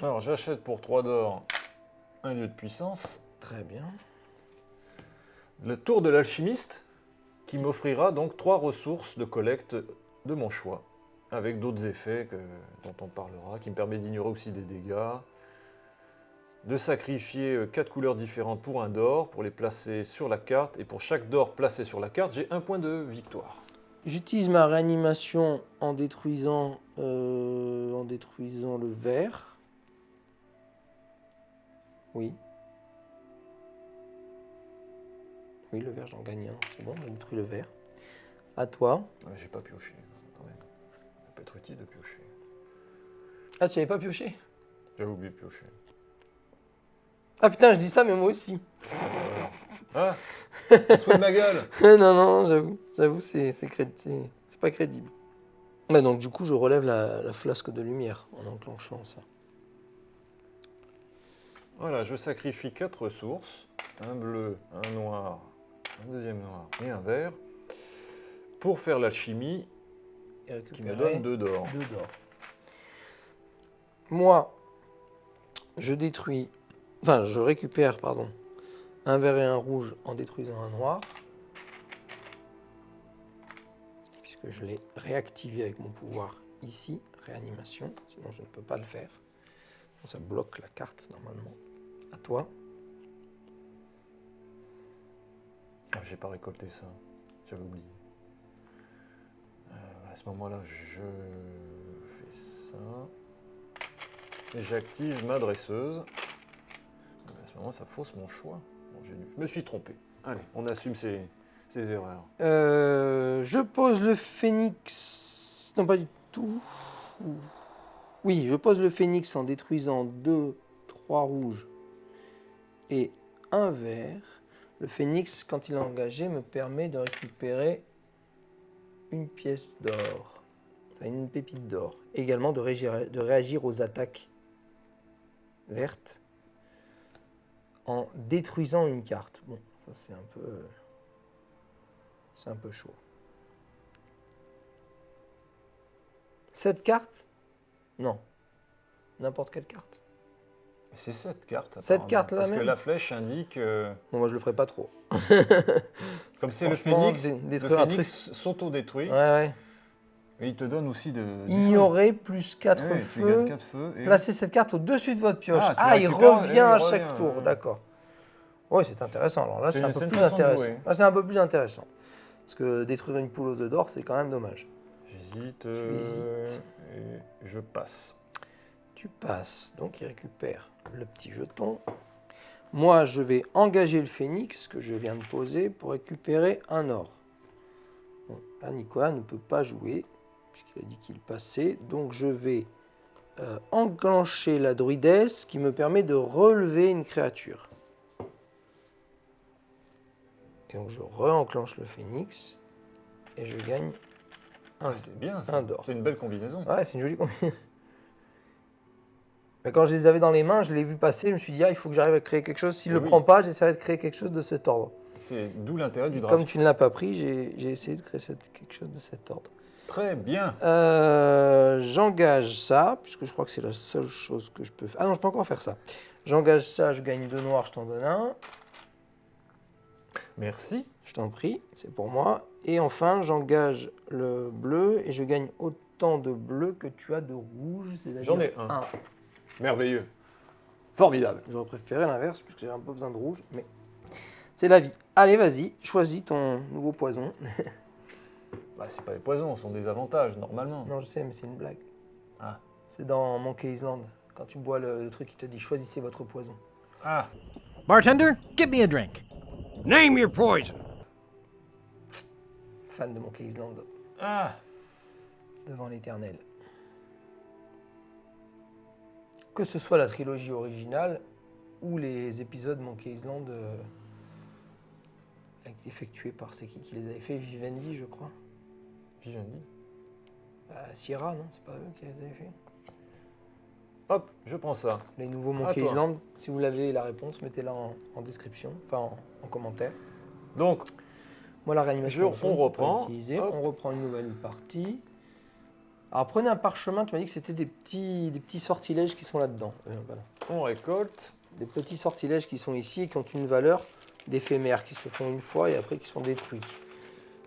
Alors, j'achète pour 3 d'or un lieu de puissance. Très bien. Le tour de l'alchimiste, qui m'offrira donc 3 ressources de collecte de mon choix, avec d'autres effets dont on parlera, qui me permet d'ignorer aussi des dégâts, de sacrifier 4 couleurs différentes pour un d'or, pour les placer sur la carte, et pour chaque d'or placé sur la carte, j'ai un point de victoire. J'utilise ma réanimation en détruisant le vert. Oui. Oui, le vert, j'en gagne un. C'est bon, j'ai détruit le vert. À toi. Ouais, j'ai pas pioché, quand même. Ça peut être utile de piocher. Ah, tu n'avais pas pioché? J'avais oublié de piocher. Ah putain, je dis ça, mais moi aussi. Ah, on se fout de ma gueule. Non, j'avoue, c'est pas crédible. Bah donc du coup, je relève la flasque de lumière en enclenchant ça. Voilà, je sacrifie 4 ressources, un bleu, un noir, un deuxième noir et un vert, pour faire l'alchimie Et qui me récupérer donne 2 d'or. 2 d'or. Moi, je récupère, un vert et un rouge en détruisant un noir. Puisque je l'ai réactivé avec mon pouvoir ici, réanimation, sinon je ne peux pas le faire. Ça bloque la carte normalement. À toi. Ah, j'ai pas récolté ça, j'avais oublié. À ce moment-là, je fais ça. Et j'active ma dresseuse. À ce moment, ça fausse mon choix. Bon, je me suis trompé. Allez, on assume ses erreurs. Je pose le phénix. Non, pas du tout. Oui, je pose le phénix en détruisant 2, 3 rouges et un vert. Le phénix, quand il est engagé, me permet de récupérer une pièce d'or, enfin une pépite d'or. Également de réagir aux attaques vertes en détruisant une carte. Bon, ça c'est un peu chaud. Cette carte? Non. N'importe quelle carte. C'est cette carte. Cette apparemment, carte-là parce même que la flèche indique. Bon, moi je le ferai pas trop. Comme c'est le Franchement, phénix, détruire un truc. s'auto-détruit. Ouais. Et il te donne aussi du feu. Ignorer plus 4 Oui, tu feux. gagnes 4 feux. Et Placez cette carte au-dessus de votre pioche. Ah, tu Il récupères, revient et il à revient, chaque tour, ouais. d'accord. Oui, c'est intéressant. Alors là, C'est c'est un une- peu c'est une plus façon de intéressant. jouer. Là, c'est un peu plus intéressant. Parce que détruire une poule aux œufs d'or, c'est quand même dommage. J'hésite. Tu hésites. Et je passe. Tu passes, donc il récupère le petit jeton. Moi, je vais engager le phénix que je viens de poser pour récupérer un or. Bon, là, Nicolas ne peut pas jouer, puisqu'il a dit qu'il passait. Donc, je vais enclencher la druidesse qui me permet de relever une créature. Et donc je re-enclenche le phénix et je gagne un, C'est bien, ça. un d'or. C'est une belle combinaison. Ouais, c'est une jolie combinaison. Mais quand je les avais dans les mains, je l'ai vu passer, je me suis dit, ah, il faut que j'arrive à créer quelque chose. S'il ne le Oui. prend pas, j'essaierai de créer quelque chose de cet ordre. C'est d'où l'intérêt du Et draft. comme tu ne l'as pas pris, j'ai essayé de créer quelque chose de cet ordre. Très bien. J'engage ça, puisque je crois que c'est la seule chose que je peux faire. Ah non, je peux encore faire ça. J'engage ça, je gagne 2 noirs, je t'en donne un. Merci. Je t'en prie, c'est pour moi. Et enfin, j'engage le bleu et je gagne autant de bleu que tu as de rouge. J'en ai un. Merveilleux. Formidable. J'aurais préféré l'inverse, puisque j'ai un peu besoin de rouge, mais c'est la vie. Allez, vas-y, choisis ton nouveau poison. Bah, c'est pas des poisons, ce sont des avantages, normalement. Non, je sais, mais c'est une blague. Ah. C'est dans Monkey Island. Quand tu bois le truc, il te dit choisissez votre poison. Ah. Bartender, get me a drink. Name your poison. Fan de Monkey Island, Ah. devant l'éternel. Que ce soit la trilogie originale ou les épisodes Monkey Island effectués par c'est qui les avait fait, Vivendi, je crois. Vivendi. Sierra, non, c'est pas eux qui les avaient fait. Hop, je prends ça. Les nouveaux Monkey toi. Island, si vous l'avez la réponse, mettez-la en description, enfin en commentaire. Donc, Moi, la réanimation, on reprend. Hop. On reprend une nouvelle partie. Alors, prenez un parchemin, tu m'as dit que c'était des petits sortilèges qui sont là-dedans. Voilà. on récolte. Des petits sortilèges qui sont ici et qui ont une valeur d'éphémère, qui se font une fois et après qui sont détruits.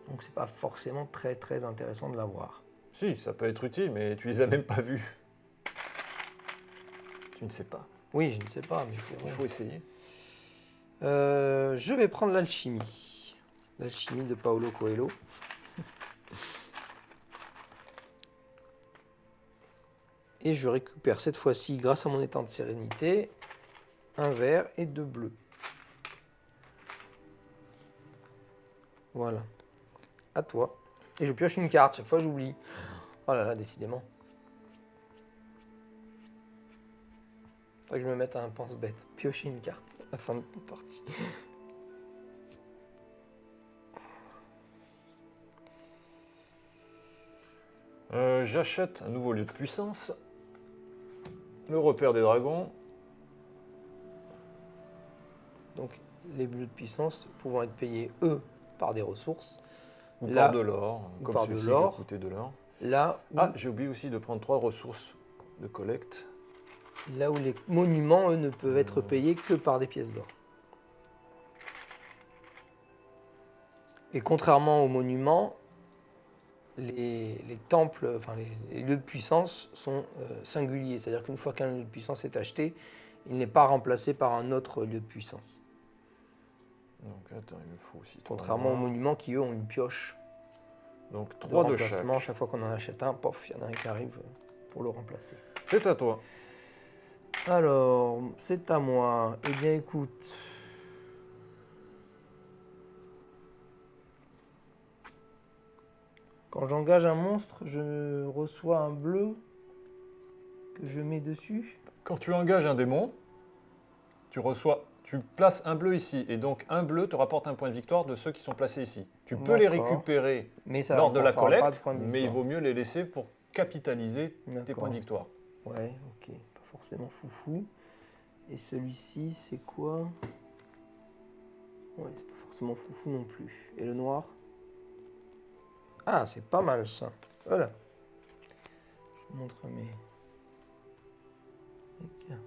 Donc, c'est pas forcément très très intéressant de l'avoir. Si, ça peut être utile, mais tu les as même pas vus. Tu ne sais pas. Oui, je ne sais pas, mais c'est Il vrai. faut essayer. Je vais prendre l'alchimie. L'alchimie de Paulo Coelho. Et je récupère cette fois-ci, grâce à mon étang de sérénité, un vert et 2 bleus. Voilà. À toi. Et je pioche une carte, chaque fois j'oublie. Oh là là, décidément. Faut que je me mette à un pense-bête. Piocher une carte, à la fin de la partie. J'achète un nouveau lieu de puissance. Le repère des dragons. Donc les bleus de puissance pouvant être payés, eux, par des ressources. Ou Là, par de l'or, ou comme par de celui-ci l'or. qui a coûté de l'or. Là où, Ah, j'ai oublié aussi de prendre 3 ressources de collecte. là où les monuments, eux, ne peuvent être payés que par des pièces d'or. Et contrairement aux monuments, les temples, enfin les lieux de puissance sont singuliers. C'est-à-dire qu'une fois qu'un lieu de puissance est acheté, il n'est pas remplacé par un autre lieu de puissance. Donc attends, il me faut aussi 3 Contrairement aux monuments qui, eux, ont une pioche Donc de 3 de chaque. remplacement. Chaque fois qu'on en achète un, pof, il y en a un qui arrive pour le remplacer. C'est à toi. Alors, c'est à moi. Eh bien, écoute. Quand j'engage un monstre, je reçois un bleu que je mets dessus. Quand tu engages un démon, tu places un bleu ici. Et donc un bleu te rapporte un point de victoire de ceux qui sont placés ici. Tu peux les D'accord. récupérer Mais ça lors de la rapportera pas collecte, de points de mais il victoire. vaut mieux les laisser pour capitaliser tes D'accord. points de victoire. Ouais, ok. Pas forcément foufou. Et celui-ci, c'est quoi? Ouais, c'est pas forcément foufou non plus. Et le noir? Ah, c'est pas mal ça. Voilà. Je vous montre mes cartes.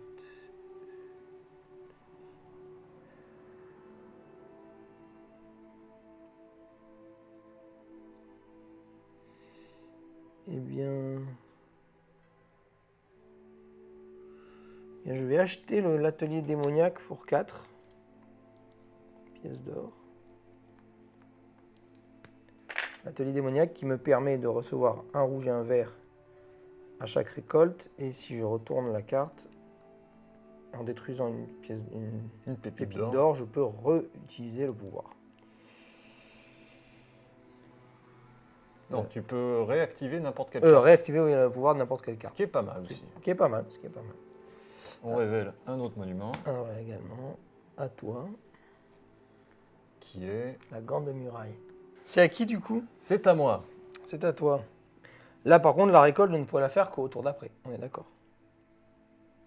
Eh bien, je vais acheter l'atelier démoniaque pour 4 pièces d'or. L'atelier démoniaque qui me permet de recevoir un rouge et un vert à chaque récolte. Et si je retourne la carte, en détruisant une Une pépite d'or. d'or, je peux réutiliser le pouvoir. Non, tu peux réactiver n'importe quelle carte. Réactiver oui, le pouvoir de n'importe quelle Ce carte. qui est pas mal aussi. Ce qui est pas mal, ce qui est pas mal. On révèle un autre monument Alors également, à toi, qui est... la grande muraille. C'est à qui du coup? C'est à moi. C'est à toi. Là par contre, la récolte, je ne pourrais la faire qu'au tour d'après. On est d'accord.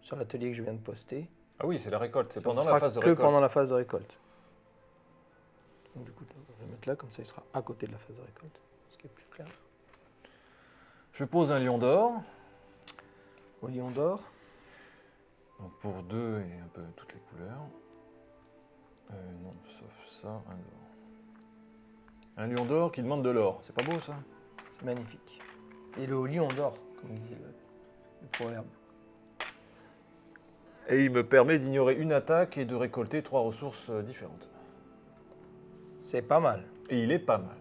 Sur l'atelier que je viens de poster. Ah oui, c'est la récolte, c'est Ça ne pendant sera la phase de que récolte. pendant la phase de récolte. Donc, du coup, je vais mettre là, comme ça il sera à côté de la phase de récolte. Ce qui est plus clair. Je pose un lion d'or. Au lion d'or. Donc pour 2 et un peu toutes les couleurs. Non, sauf ça, un d'or. Un lion d'or qui demande de l'or. C'est pas beau ça? C'est magnifique. Et le lion d'or, comme dit le proverbe. Et il me permet d'ignorer une attaque et de récolter 3 ressources différentes. C'est pas mal. Et il est pas mal.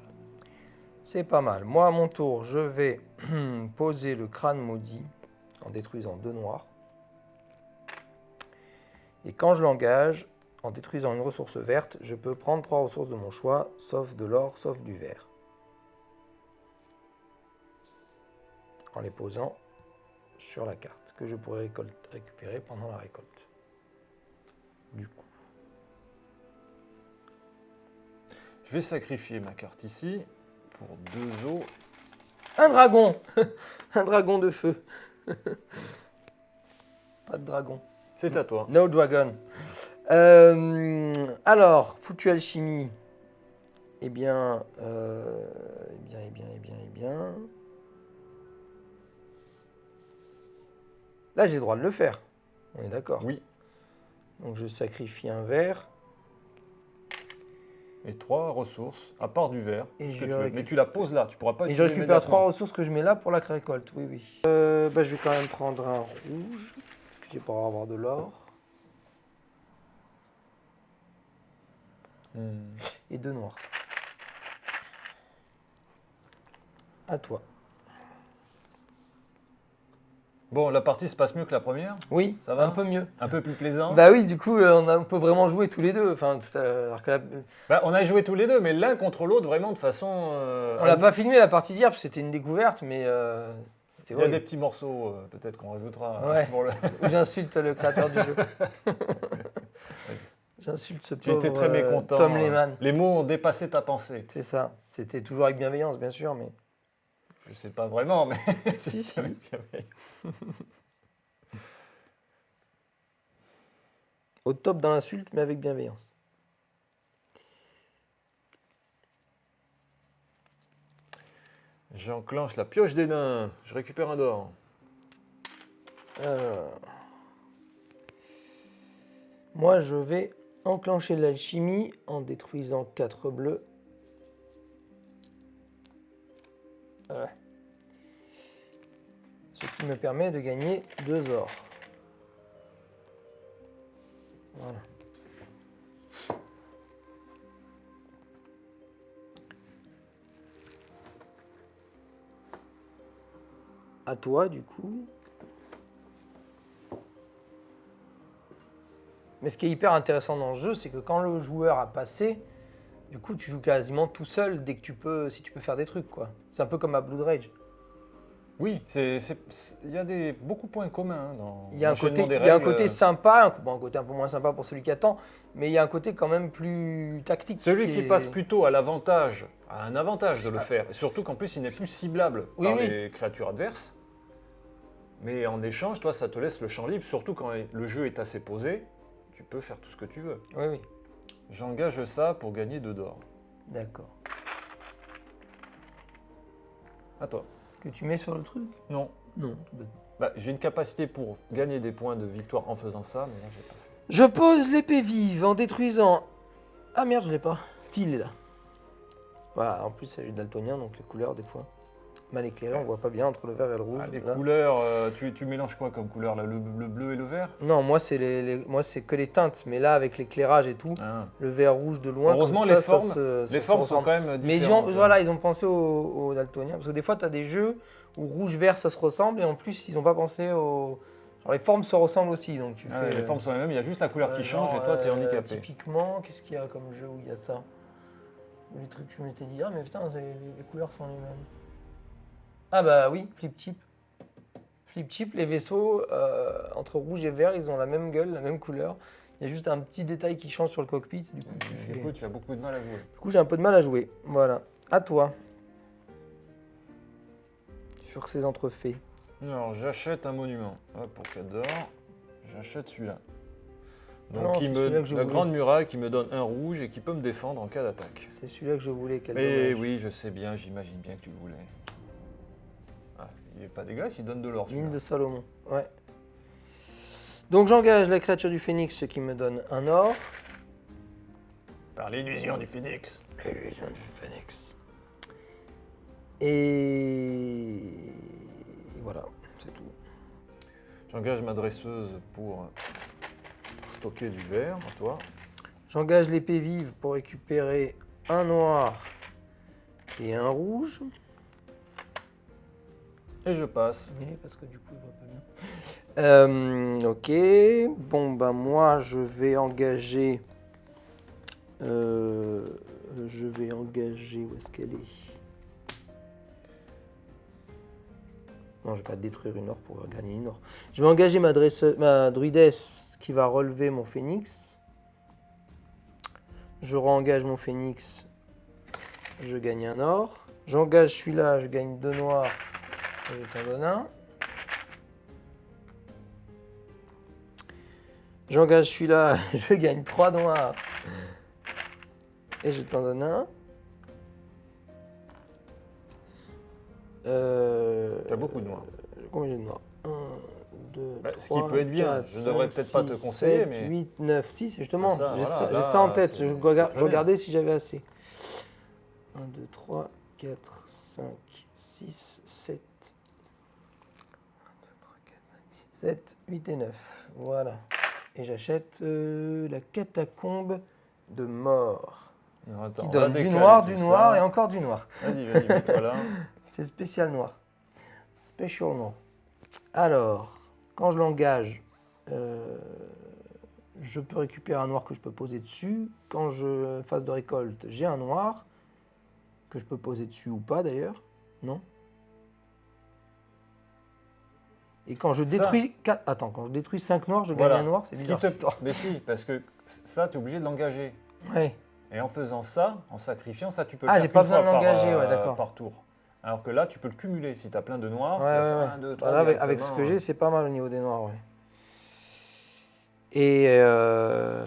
C'est pas mal. Moi, à mon tour, je vais poser le crâne maudit en détruisant 2 noirs. Et quand je l'engage, en détruisant une ressource verte, je peux prendre 3 ressources de mon choix, sauf de l'or, sauf du vert. En les posant sur la carte, que je pourrais récupérer pendant la récolte. Du coup. Je vais sacrifier ma carte ici pour 2 os. Un dragon. Un dragon de feu. Pas de dragon. C'est à toi. No dragon. Alors, foutu alchimie. Eh bien. Là, j'ai le droit de le faire. On est d'accord. Oui. Donc, je sacrifie un vert. Et 3 ressources, à part du vert. Et ce je que tu veux. récupère- Mais tu la poses là, tu pourras pas Et je utiliser récupère immédiatement. 3 ressources que je mets là pour la récolte. Oui, oui. Je vais quand même prendre un rouge. Parce que j'ai pas avoir de l'or. Et 2 noirs. À toi. Bon, la partie se passe mieux que la première. Oui, Ça va un peu mieux. Un peu plus plaisant. Bah oui, du coup, on peut vraiment jouer tous les deux. Enfin, alors que On a joué tous les deux, mais l'un contre l'autre, vraiment de façon... on l'a pas filmé la partie d'hier parce que c'était une découverte, mais c'était Il y a des horrible. petits morceaux, peut-être qu'on rajoutera. Ouais. Pour le... J'insulte le créateur du jeu. J'insulte ce Tu pauvre étais très mécontent. Tom Lehman. Les mots ont dépassé ta pensée. C'est ça. C'était toujours avec bienveillance, bien sûr, mais... Je sais pas vraiment, mais... Si, si. avec bienveillance. Au top dans l'insulte, mais avec bienveillance. J'enclenche la pioche des nains. Je récupère un d'or. Alors. Moi, je vais enclencher l'alchimie en détruisant 4 bleus. Ouais. Ce qui me permet de gagner 2 ors. Voilà. À toi, du coup. Mais ce qui est hyper intéressant dans ce jeu, c'est que quand le joueur a passé, du coup, tu joues quasiment tout seul dès que tu peux, si tu peux faire des trucs, quoi. C'est un peu comme à Blood Rage. Oui, il y a beaucoup de points communs dans Il y a un l'enchaînement côté, des il y a un règles. côté sympa, un côté un peu moins sympa pour celui qui attend, mais il y a un côté quand même plus tactique. Celui qui est- passe plutôt à l'avantage, a un avantage de le faire. Et surtout qu'en plus, il n'est plus ciblable Oui, par oui. les créatures adverses. Mais en échange, toi, ça te laisse le champ libre, surtout quand le jeu est assez posé. Tu peux faire tout ce que tu veux. Oui, oui, J'engage ça pour gagner 2 d'or. d'accord. À toi. Que tu mets sur le truc? Non. Non, tout bête. Bah, j'ai une capacité pour gagner des points de victoire en faisant ça, mais là, j'ai pas fait. Je pose l'épée vive en détruisant... Ah merde, je l'ai pas. Si, il est là. Voilà, en plus, c'est daltonien, donc les couleurs, des fois, mal éclairées, on voit pas bien entre le vert et le rouge. Ah, les là. couleurs, tu mélanges quoi comme couleur là, le bleu et le vert? Non, moi, c'est moi, c'est que les teintes, mais là, avec l'éclairage et tout, Ah. le vert rouge de loin, Heureusement, comme les ça, formes, ça Les se formes sont ressemble. quand même Mais différentes. voilà, ils ont pensé aux daltoniens, parce que des fois, tu as des jeux où rouge-vert, ça se ressemble, et en plus, ils n'ont pas pensé au... Genre, les formes se ressemblent aussi, donc tu Ah ouais, fais... les formes sont les mêmes, il y a juste la couleur qui change genre, et toi, tu es handicapé. Typiquement, qu'est-ce qu'il y a comme jeu où il y a ça? Les trucs, je m'étais dit, ah mais putain, les couleurs sont les mêmes. Ah bah oui, flip chip. Flip chip, les vaisseaux, entre rouge et vert, ils ont la même gueule, la même couleur. Il y a juste un petit détail qui change sur le cockpit. Du coup, tu as beaucoup de mal à jouer. Du coup, j'ai un peu de mal à jouer. Voilà. À toi. Sur ces entrefaits. Alors, j'achète un monument. Hop, pour 4 d'or. J'achète celui-là. Non, Donc, c'est celui-là que je la voulais. grande muraille qui me donne un rouge et qui peut me défendre en cas d'attaque. C'est celui-là que je voulais. Quel Mais dommage. oui, je sais bien, j'imagine bien que tu le voulais. Ah, il est pas dégueulasse, il donne de l'or. Mine celui-là. de Salomon. Ouais. Donc j'engage la créature du phénix, ce qui me donne un or. Par l'illusion du phénix. Illusion du phénix. Et voilà, c'est tout. J'engage ma dresseuse pour stocker du verre, à toi. J'engage l'épée vive pour récupérer un noir et un rouge. Et je passe. Parce que du coup, je vois pas bien. Ok. Bon, bah moi, je vais engager... Où est-ce qu'elle est? Non, je vais pas détruire une or pour gagner une or. Je vais engager ma druidesse, ce qui va relever mon phénix. Je re-engage mon phénix, je gagne un or. J'engage celui-là, je gagne 2 noirs, et je t'en donne un. J'engage celui-là, je gagne 3 noirs, et je t'en donne un. T'as beaucoup de noirs. Combien j'ai de noirs 1, 2, Bah, 3, ce qui peut être bien, 4, je devrais peut-être pas te conseiller, 7, mais- 8, 9, 6, justement, Ça, j'ai voilà, ça, là, j'ai ça en tête, c'est- je c'est très regardais si j'avais assez. 1, 2, 3, 4, 5, 6, 7. 7, 8 et 9, voilà. Et j'achète la catacombe de mort, Alors, attends, qui on va donne du décaler noir, tout du ça. noir et encore du noir. Vas-y, mets-toi là. C'est spécial noir. Special noir. Alors, quand je l'engage, je peux récupérer un noir que je peux poser dessus. Quand je phase de récolte, j'ai un noir que je peux poser dessus ou pas d'ailleurs. Non. Et quand je détruis... quand je détruis 5 noirs, je gagne un noir. C'est Ce qui bizarre te- cette histoire. Mais si, parce que ça, tu es obligé de l'engager. Ouais. Et en faisant ça, en sacrifiant ça, tu peux le Ah, faire j'ai pas qu'une besoin fois de l'engager, ouais, d'accord. par tour. Alors que là, tu peux le cumuler. Si tu as plein de noirs, Ouais, tu vas ouais, faire ouais. 1, 2, 3, Voilà, avec ce que j'ai, c'est pas mal au niveau des noirs, ouais. Et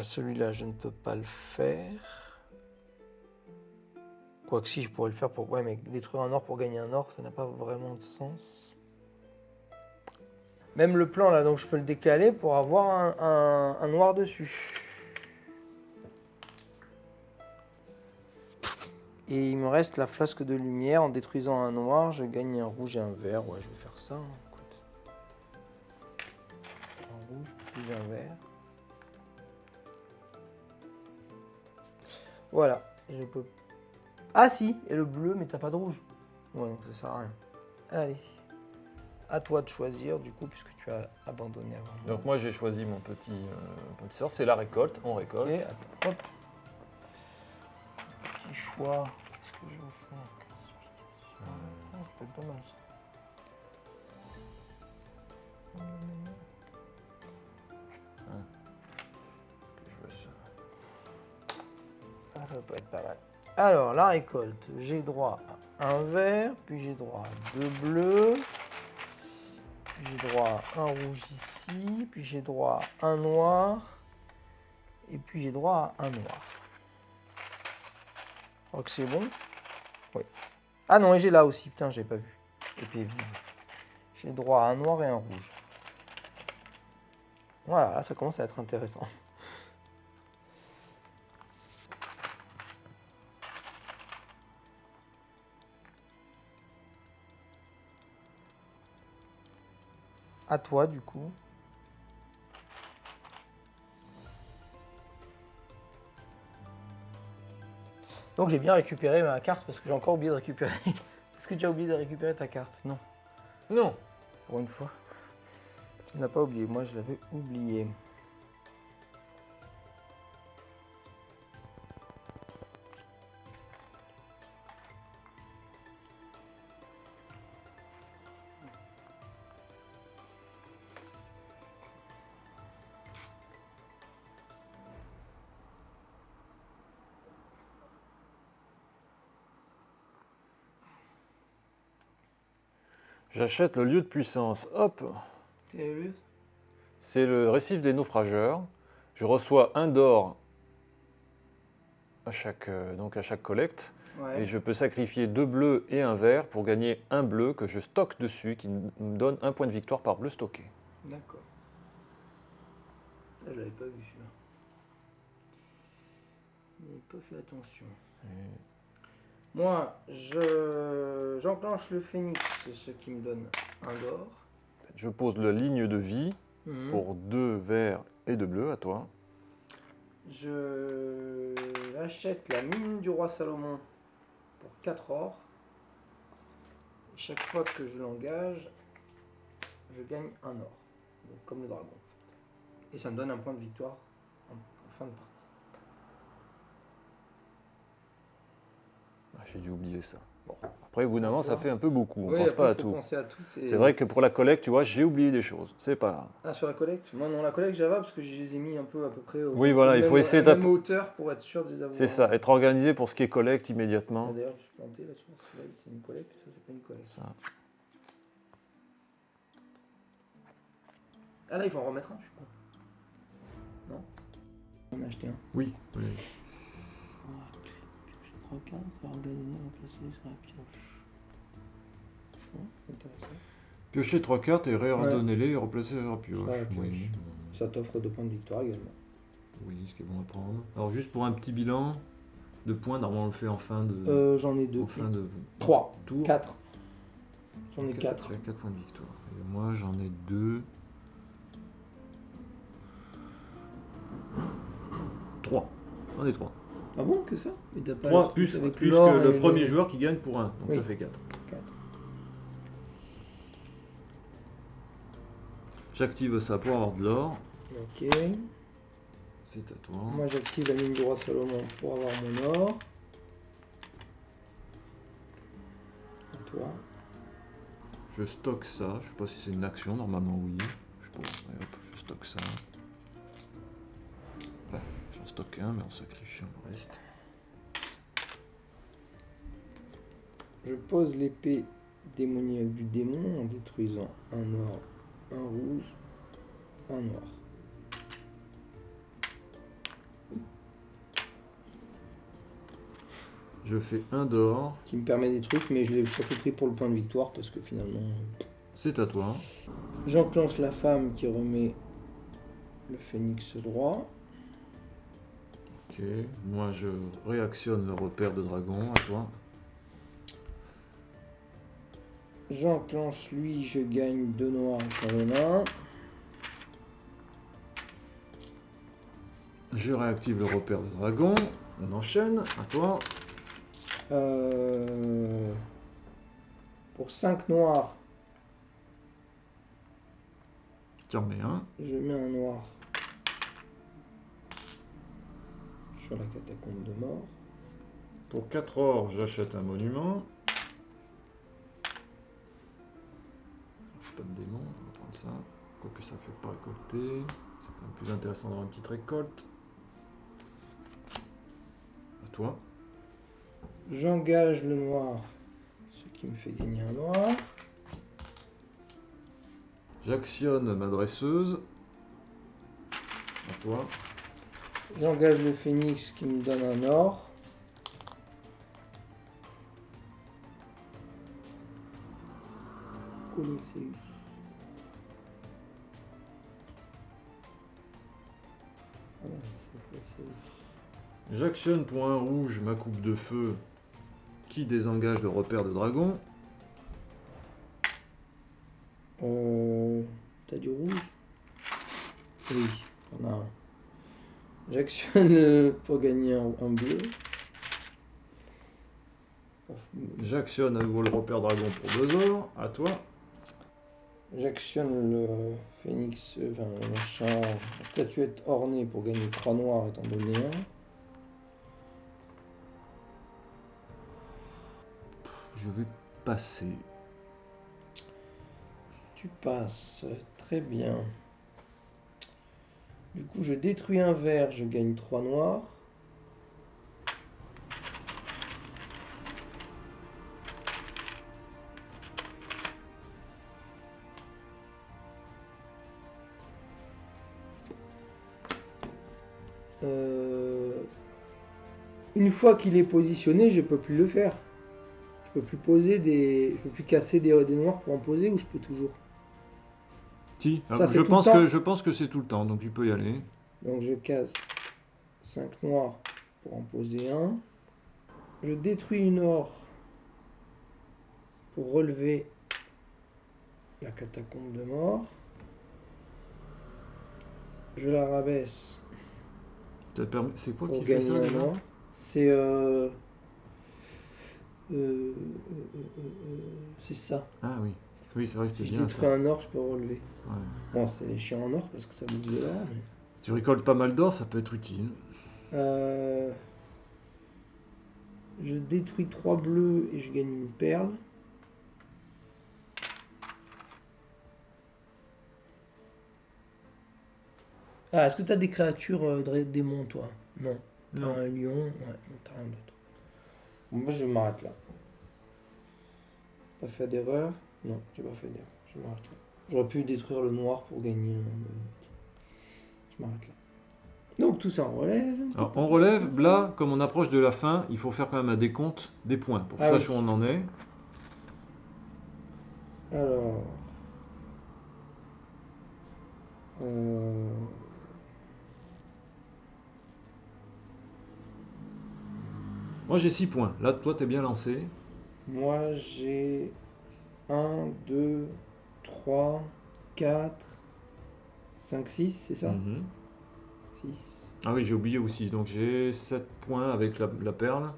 celui-là, je ne peux pas le faire. Quoique si, je pourrais le faire pour... Ouais, mais détruire un or pour gagner un or, ça n'a pas vraiment de sens. Même le plan, là, donc je peux le décaler pour avoir un noir dessus. Et il me reste la flasque de lumière. En détruisant un noir, je gagne un rouge et un vert. Ouais, je vais faire ça, hein, écoute. Un rouge plus un vert. Voilà, je peux... Ah si, et le bleu, mais t'as pas de rouge. Ouais, donc ça sert à rien. Allez, à toi de choisir, du coup, puisque tu as abandonné avant. moi. Donc moi, j'ai choisi mon petit sort. C'est la récolte. On Ok, récolte. attends, hop. Petit choix. Qu'est-ce que je vais faire Oh, ça peut être pas mal, ça. Je veux ça. Ah, ça peut être pas mal. Alors, la récolte, j'ai droit à un vert, puis j'ai droit à 2 bleus, puis j'ai droit à un rouge ici, puis j'ai droit à un noir, et puis j'ai droit à un noir. Je crois que c'est bon. Oui. Ah non, et j'ai là aussi, putain, j'ai pas vu. Épée vive. J'ai droit à un noir et un rouge. Voilà, là, ça commence à être intéressant. À toi, du coup. Donc j'ai bien récupéré ma carte parce que j'ai encore oublié de récupérer. Est-ce que tu as oublié de récupérer ta carte? Non, Non. pour une fois. Tu ne l'as pas oublié, moi je l'avais oublié. J'achète le lieu de puissance. Hop, Quel est le lieu? c'est le récif des naufrageurs. Je reçois 1 d'or à chaque collecte. Ouais. Et je peux sacrifier 2 bleus et 1 vert pour gagner 1 bleu que je stocke dessus, qui me donne 1 point de victoire par bleu stocké. D'accord. Là, je l'avais pas vu celui-là. J'ai pas fait attention. Moi, j'enclenche le phénix, ce qui me donne 1 d'or. Je pose la ligne de vie Mhm. pour 2 verts et 2 bleus à toi. Je achète la mine du roi Salomon pour 4 or. Et chaque fois que je l'engage, je gagne 1 or. Donc, comme le dragon. Et ça me donne un point de victoire en fin de partie. Ah, j'ai dû oublier ça. Bon. Après, au bout d'un moment, ça D'accord. fait un peu beaucoup. On Oui, pense après, pas à faut tout. penser à tout. C'est vrai que pour la collecte, tu vois, j'ai oublié des choses. C'est pas grave. Ah, sur la collecte? Moi, non, la collecte, j'avais parce que je les ai mis un peu à peu près Oui, voilà, il faut essayer à la de- même hauteur pour être sûr de les avoir. C'est ça, être organisé pour ce qui est collecte Ah, immédiatement. d'ailleurs, je suis planté là-dessus. Là, c'est une collecte, ça, c'est pas une collecte. Ça. Ah, là, il faut en remettre un, je suis con. Non? On a acheté un. Oui. 3 cartes, organiser, remplacer sur la pioche. C'est intéressant. Piocher 3 cartes et réordonner-les et replacer la pioche. Sur la pioche. Ça t'offre 2 points de victoire également. Oui, ce qui est bon à prendre. Alors juste pour un petit bilan de points, normalement on le fait en fin de, J'en ai 2. en fin de 3, tour. 4. J'en ai 4. Tu as 4 points de victoire. Et moi j'en ai 2. 3. J'en ai 3. Ah bon, que ça? Mais t'as pas 3 le plus, truc avec plus l'or que le et premier joueur qui gagne pour 1. Donc Oui. ça fait 4. 4. J'active ça pour avoir de l'or. Ok. C'est à toi. Moi, j'active la mine du roi Salomon pour avoir mon or. Et toi? Je stocke ça. Je sais pas si c'est une action. Normalement oui. Je sais pas. Allez, hop, je stocke ça. Enfin, j'en stocke un mais en sacrifiant le reste. Je pose l'épée démoniaque du démon en détruisant un or, un rouge, un noir. Je fais un d'or. Qui me permet des trucs, mais je l'ai surtout pris pour le point de victoire parce que finalement. C'est à toi. J'enclenche la femme qui remet le phénix droit. Ok. Moi je réactionne le repère de dragon. À toi. J'enclenche lui, je gagne 2 noirs sur le nain. Je réactive le repère de dragon. On enchaîne. À toi. Pour 5 noirs, Tu en mets un. je mets un noir sur la catacombe de mort. Pour 4 or, j'achète un monument. Pas de démon, on va prendre ça. Quoique ça ne fait pas récolter. C'est quand même plus intéressant d'avoir une petite récolte. À toi. J'engage le noir, ce qui me fait gagner un noir. J'actionne ma dresseuse. À toi. J'engage le phénix qui me donne un or. Colosseus. Ah ouais, c'est Colosseus. J'actionne pour un rouge ma coupe de feu qui désengage le repère de dragon. T'as du rouge? Oui, on a un. J'actionne pour gagner un bleu. J'actionne à nouveau le repère dragon pour 2 or. À toi. J'actionne le phénix, enfin le machin, la statuette ornée pour gagner 3 noirs étant donné 1. Je vais passer. Tu passes, très bien. Du coup, je détruis un vert, je gagne 3 noirs. Une fois qu'il est positionné, je peux plus le faire. Je peux plus poser des... Je peux plus casser des noirs pour en poser ou je peux toujours. Si, Ça, c'est je tout le pense temps. je pense que c'est tout le temps, donc tu peux y aller. Donc je casse 5 noirs pour en poser un. Je détruis une or pour relever la catacombe de mort. Je la rabaisse C'est quoi pour qui fait gagner ça un déjà? noir. C'est c'est ça. Ah oui. Oui, c'est vrai que Si c'était je bien détruis ça. un or, je peux relever. Ouais. Bon, c'est chiant en or parce que ça bouffe de l'or. Mais... Si tu récoltes pas mal d'or, ça peut être utile. Je détruis 3 bleus et je gagne une perle. Ah, est-ce que tu as des créatures démons, toi? Non. T'as Non. un lion, ouais, non, t'as rien d'autre. Bon, moi, je m'arrête là. Pas fait d'erreur? Non, j'ai pas fait d'erreur. Je m'arrête là. J'aurais pu détruire le noir pour gagner Je m'arrête là. Donc, tout ça, on relève. Alors, on relève, là, comme on approche de la fin, il faut faire quand même un décompte des points pour que Ah je sache oui. où on en est. Alors... Moi j'ai 6 points. Là, toi, t'es bien lancé. Moi, j'ai 1, 2, 3, 4, 5, 6, c'est ça? Mhm. 6. Ah oui, j'ai oublié aussi. Donc j'ai 7 points avec la perle.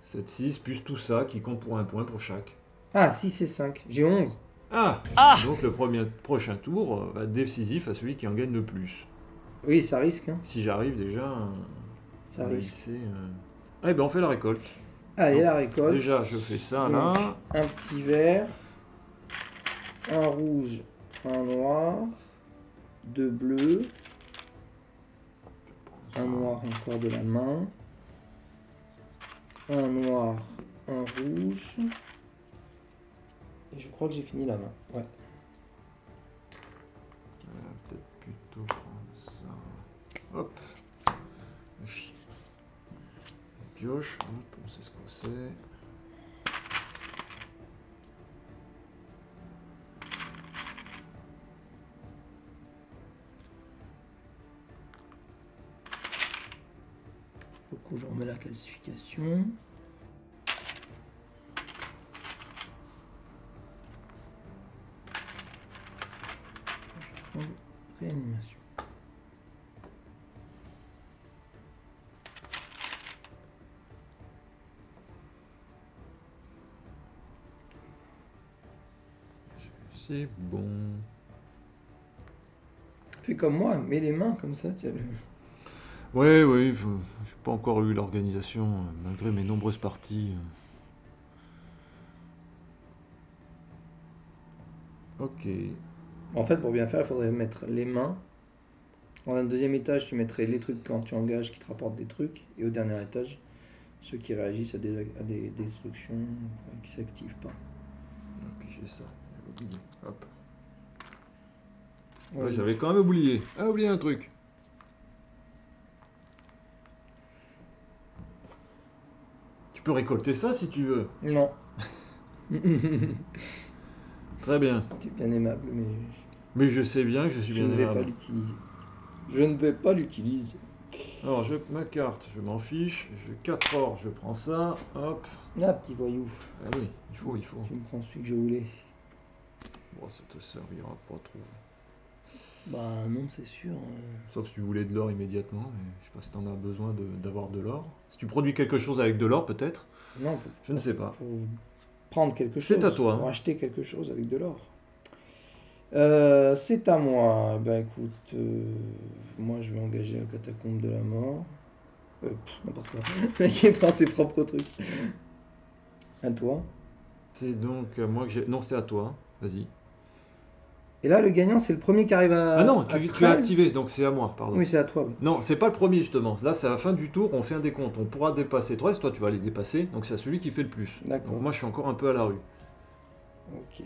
7, 6, plus tout ça qui compte pour un point pour chaque. Ah, 6 et 5. J'ai 11. Ah, donc le prochain tour va être décisif à celui qui en gagne le plus. Oui, ça risque, hein. Si j'arrive déjà Ça à risque. hisser, Eh ben on fait la récolte. Allez, Donc, la récolte. Déjà, je fais ça Donc, là. un petit vert, un rouge, un noir, 2 bleus, un noir encore de la main, un noir, un rouge. Et je crois que j'ai fini la main. Ouais. Peut-être plutôt prendre ça. Hop. Chut. Pioche. Hop, on sait ce que c'est. Du coup, je remets la calcification. Je vais prendre réanimation. C'est bon. Fais comme moi, mets les mains comme ça. Tu as le... Ouais, oui, je n'ai pas encore eu l'organisation, malgré mes nombreuses parties. Ok. En fait, pour bien faire, il faudrait mettre les mains. En un deuxième étage, tu mettrais les trucs quand tu engages qui te rapportent des trucs. Et au dernier étage, ceux qui réagissent à des destructions qui ne s'activent pas. Ok, j'ai ça. J'avais oublié. Hop. Ouais, Ouais, j'avais quand même oublié. Ah, oublié un truc. Tu peux récolter ça si tu veux. Non. Très bien. Tu es bien aimable, mais Mais je sais bien que je suis je bien ne vais pas aimable. l'utiliser. Je ne vais pas l'utiliser. Alors, ma carte, je m'en fiche. J'ai 4 or, je prends ça. Hop. Ah, petit voyou. Ah oui, il faut. Tu me prends celui que je voulais. Bon, ça te servira pas trop. Bah non, c'est sûr. Sauf si tu voulais de l'or immédiatement, mais je sais pas si tu en as besoin d'avoir de l'or. Si tu produis quelque chose avec de l'or, peut-être. Non, Je ne sais pas. faut prendre quelque chose. C'est à toi, Pour hein. acheter quelque chose avec de l'or. C'est à moi. Bah écoute, moi je vais engager la catacombe de la mort. N'importe quoi. Le mec il prend ses propres trucs. À toi. C'est donc à moi que j'ai... Non, c'était à toi. Vas-y. Et là, le gagnant, c'est le premier qui arrive à. Ah non, à tu as 13. activé, donc c'est à moi, pardon. Oui, c'est à toi. Oui. Non, c'est pas le premier justement. Là, c'est à la fin du tour, on fait un décompte. On pourra dépasser 13, toi tu vas les dépasser, donc c'est à celui qui fait le plus. D'accord. Donc moi je suis encore un peu à la rue. Ok.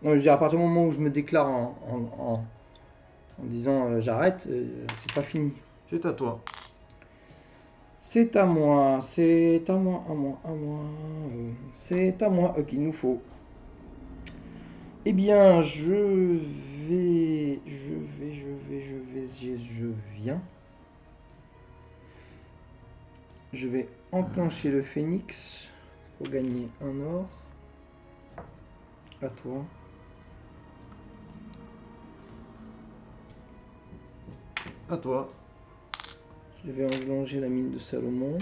Non, je veux dire, à partir du moment où je me déclare en disant j'arrête, c'est pas fini. C'est à toi. C'est à moi, c'est à moi, à moi, à moi. C'est à moi qu'il nous faut. Eh bien, je viens. Je vais enclencher le phénix pour gagner un or. À toi. À toi. Je vais enclencher la mine de Salomon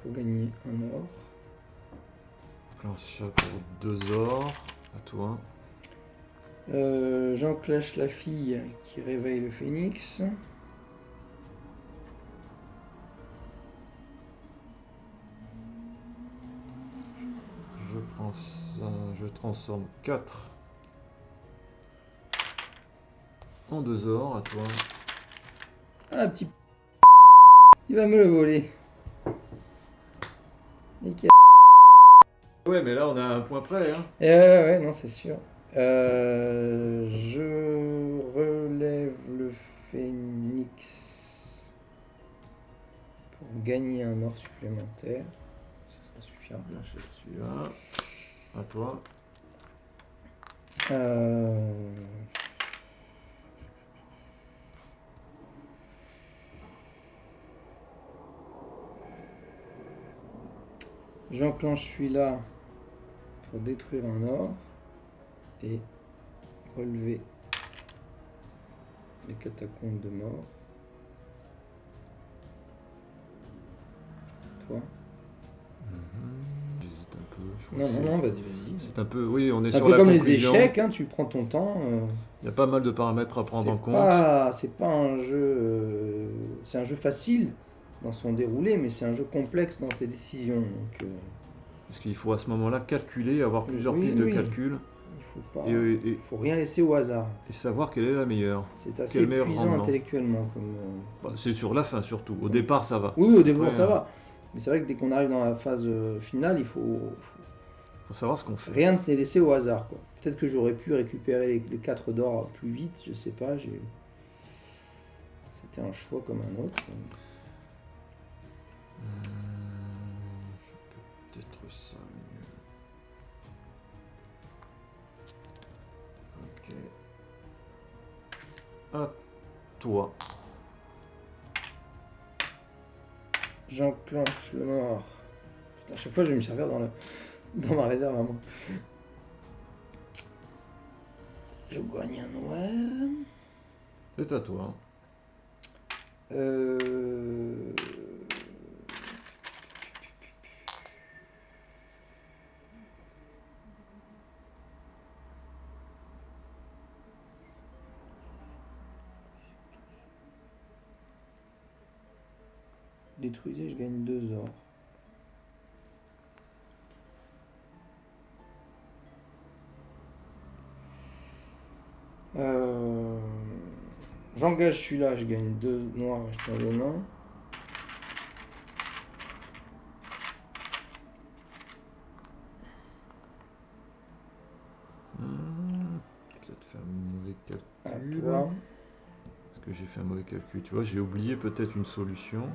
pour gagner un or. Enclenche ça pour 2 ors. À toi. J'enclenche la fille qui réveille le phénix. Je prends ça. Je transforme 4 en 2 ors. À toi. Ah, petit... Il va me le voler. Et qui Ouais, mais là, on a un point près. Hein. ouais, non, c'est sûr. Je relève le phénix pour gagner un or supplémentaire. Ça suffira. Lâcher celui-là. À toi. J'enclenche celui-là pour détruire un or et relever les catacombes de mort. Toi. J'hésite un peu. Je crois Non, que c'est- non, vas-y. C'est un peu. Oui, on est C'est un sur peu la comme les conclusion. échecs, hein, tu prends ton temps. Il y a pas mal de paramètres à prendre en compte. C'est pas un jeu. C'est un jeu facile dans son déroulé, mais c'est un jeu complexe dans ses décisions. Donc, Parce qu'il faut à ce moment-là calculer, avoir plusieurs Oui, pistes oui. de calcul il faut pas. et Faut rien laisser au hasard. savoir quelle est la meilleure. C'est assez Quel meilleur épuisant rendement. intellectuellement comme. Bah, c'est sur la fin surtout. Au départ, ça va. Oui, au début Après, ça va. Mais c'est vrai que dès qu'on arrive dans la phase finale, il faut Faut savoir ce qu'on fait. rien ne s'est laissé au hasard, quoi. Peut-être que j'aurais pu récupérer les 4 d'or plus vite, je sais pas. C'était un choix comme un autre. Je peux peut-être ça mieux. Ok. À toi. J'enclenche le mort. Putain, à chaque fois, je vais me servir dans ma réserve à moi. Je gagne un noir. C'est à toi. Détruisez, je gagne 2 ors. J'engage celui-là, je gagne 2 noirs achetant le nain. Peut-être faire un mauvais À calcul. toi. Est-ce que j'ai fait un mauvais calcul? Tu vois, j'ai oublié peut-être une solution.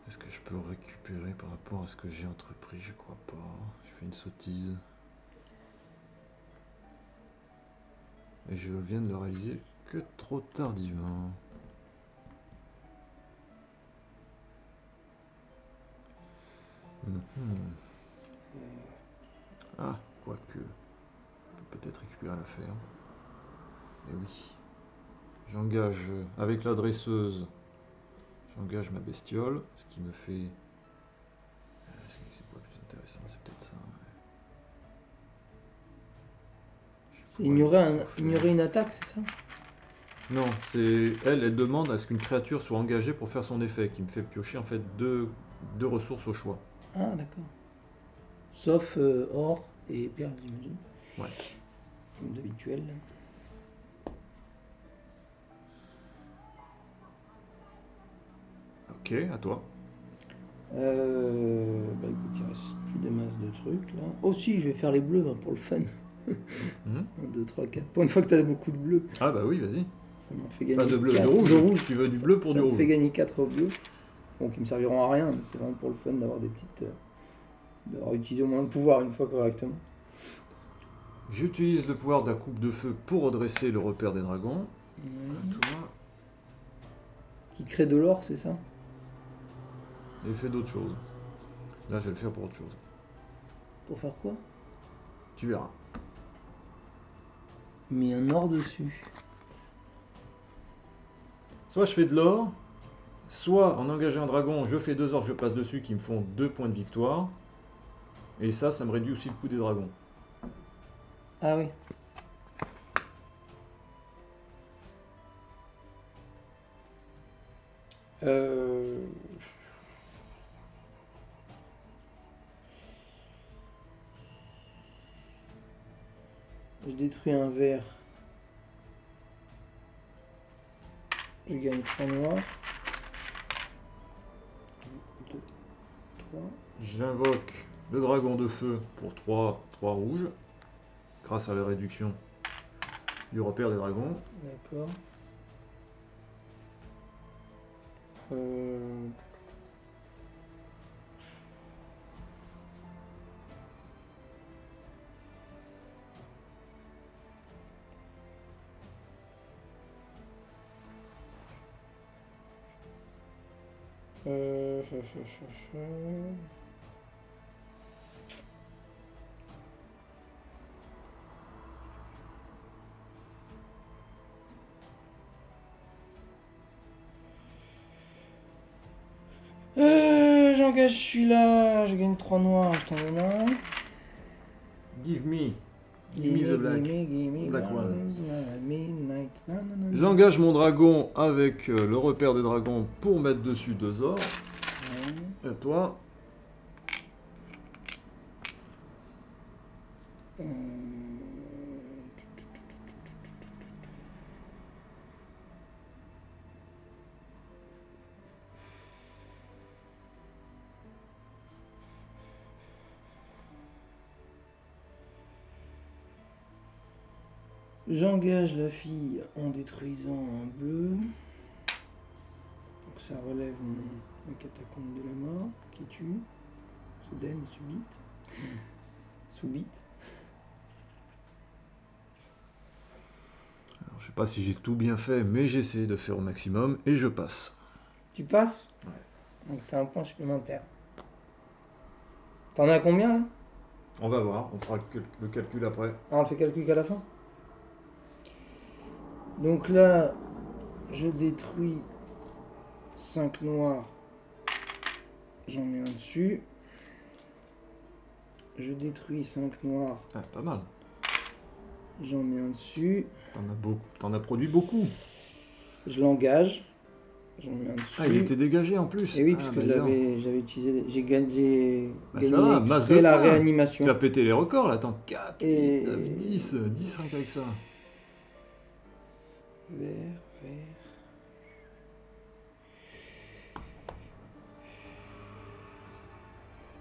Est-ce que je peux récupérer par rapport à ce que j'ai entrepris? Je crois pas. J'ai fait une sottise. Et je viens de le réaliser que trop tardivement. Ah, quoique. On peut peut-être récupérer la ferme. Et oui. J'engage avec la dresseuse. J'engage ma bestiole. Ce qui me fait. C'est quoi le plus intéressant? C'est peut-être ça. Ouais. Ignorer une attaque, c'est ça? Non, c'est elle demande à ce qu'une créature soit engagée pour faire son effet, qui me fait piocher en fait deux ressources au choix. Ah, d'accord. Sauf or et perles, j'imagine. Ouais. Comme d'habituel. Ok, à toi. Bah écoute, il reste plus des masses de trucs là. Oh si, je vais faire les bleus hein, pour le fun. 1, 2, 3, 4. Pour une fois que t'as beaucoup de bleus. Ah bah oui, vas-y. Ça m'en fait gagner Pas de bleu, de 4 rouge. Tu veux du bleu pour ça du me rouge. fait gagner 4 bleus. Donc ils me serviront à rien, mais c'est vraiment pour le fun d'avoir des petites. D'avoir utilisé au moins le pouvoir une fois correctement. J'utilise le pouvoir de la coupe de feu pour redresser le repère des dragons. Ouais. Toi, Qui crée de l'or, c'est ça? et fais d'autres choses. Là, je vais le faire pour autre chose. Pour faire quoi? Tu verras. Mais un or dessus. Soit je fais de l'or, soit en engageant un dragon, je fais 2 ors, je passe dessus qui me font 2 points de victoire. Et ça me réduit aussi le coût des dragons. Ah oui. Je détruis un verre. Je gagne 3 noirs. 2, 3. J'invoque le dragon de feu pour 3 rouges, grâce à la réduction du repère des dragons. D'accord. Euh, J'engage celui-là, je gagne 3 noirs, je t'en donne un. Give me the black. Gimme, Black one. midnight. Nanana. J'engage mon dragon avec le repère des dragons pour mettre dessus 2 ors. Ouais. Et toi, Euh, J'engage la fille en détruisant un bleu. Donc ça relève ma catacombe de la mort qui tue. Soudaine et subite. Subite. alors, je sais pas si j'ai tout bien fait, mais j'essaie de faire au maximum et je passe. Tu passes? Ouais. Donc t'as un point supplémentaire. T'en as combien là? On va voir, on fera le calcul après. Ah, on le fait calcul qu'à la fin. Donc là, je détruis 5 noirs. J'en mets un dessus. Je détruis 5 noirs. Ah, pas mal. J'en mets un dessus. T'en as produit beaucoup. Je l'engage. J'en mets un dessus. Ah, il était dégagé en plus. Et oui, Ah, puisque bah, dis donc. j'avais utilisé. J'ai gagné Bah, ça va, masse exprès de la points. Tu réanimation. as pété les records là, attends, 4, Et- 8, 9, 10, 10 rien qu'avec ça. Vert, vert.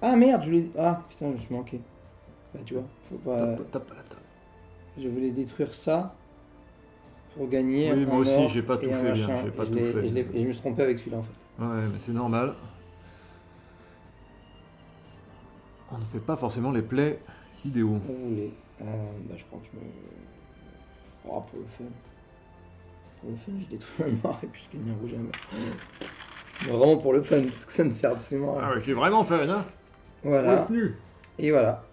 Ah merde, je voulais. Ah putain, je manquais. Bah, tu vois, faut pas. Tape pas la table. Je voulais détruire ça pour gagner Oui, un moi aussi, or j'ai pas tout et un fait bien, machin. j'ai pas Et je tout l'ai- fait. et je me suis trompé avec celui-là en fait. Ouais, mais c'est normal. On ne fait pas forcément les plays idéaux. Vous voulez. Bah, je crois que je me. Oh, pour le fun. Pour le fun, je détruis un noir et puis je gagne un rouge et un vert. Mais vraiment pour le fun, parce que ça ne sert absolument à rien. Ah ouais, c'est vraiment fun, hein. Voilà. Revenu. Et voilà.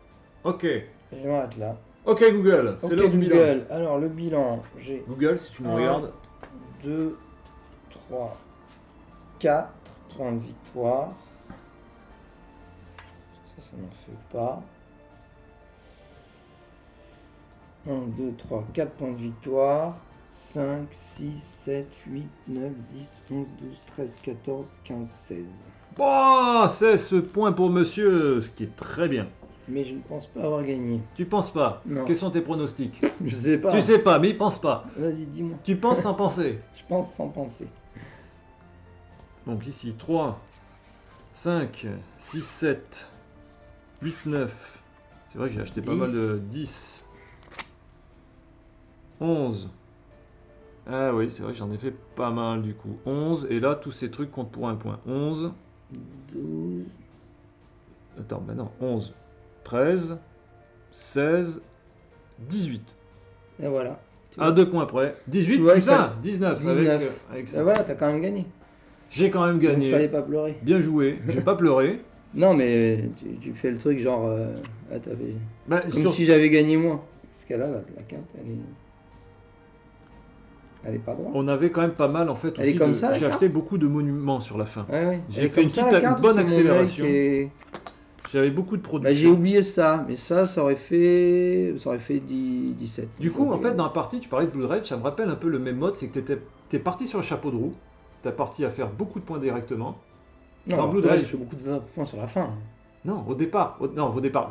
Ok. Je m'arrête là. Ok Google, c'est Ok l'heure du bilan. Google. Alors le bilan, j'ai Google, si tu me Un. regardes. 2, 3, 4 points de victoire. Ça n'en fait pas. 1, 2, 3, 4 points de victoire. 5, 6, 7, 8, 9, 10, 11, 12, 13, 14, 15, 16. Bon, c'est ce point pour monsieur, ce qui est très bien. Mais je ne pense pas avoir gagné. Tu penses pas? Non. Quels sont tes pronostics? Je sais pas. Tu sais pas, mais il pense pas. Vas-y, dis-moi. Tu penses sans penser. Je pense sans penser. Donc ici, 3, 5, 6, 7, 8, 9. C'est vrai que j'ai acheté pas 10. mal de 10, 11, Ah oui, c'est vrai, j'en ai fait pas mal du coup. 11, et là, tous ces trucs comptent pour un point. 11. 12. Attends, ben non. 11, 13, 16, 18. Et voilà. Tu À vois. 2 points près. 18 Tu vois, plus il 1, fallait- 19, 19. avec Et ça. voilà, t'as quand même gagné. J'ai quand même Donc gagné. fallait pas pleurer. Bien joué. J'ai pas pleuré. Non, mais tu fais le truc genre. T'avais... Bah, Comme sur- si j'avais gagné moi. Parce que là, la carte, elle est pas droite. On avait quand même pas mal en fait Elle est aussi. comme ça, la J'ai carte acheté beaucoup de monuments sur la fin. Ouais, ouais. J'ai Elle est fait comme une ça, petite- la carte, une bonne ou c'est mon œil accélération. qui est- J'avais beaucoup de Bah, production. j'ai oublié ça, mais ça aurait fait 17. Du coup, en fait, dans la partie, tu parlais de Blood Rage, ça me rappelle un peu le même mode, c'est que t'es parti sur le chapeau de roue, t'es parti à faire beaucoup de points directement. Non, dans alors Blood que là, Rage. j'ai fait beaucoup de points sur la fin. Non, au départ,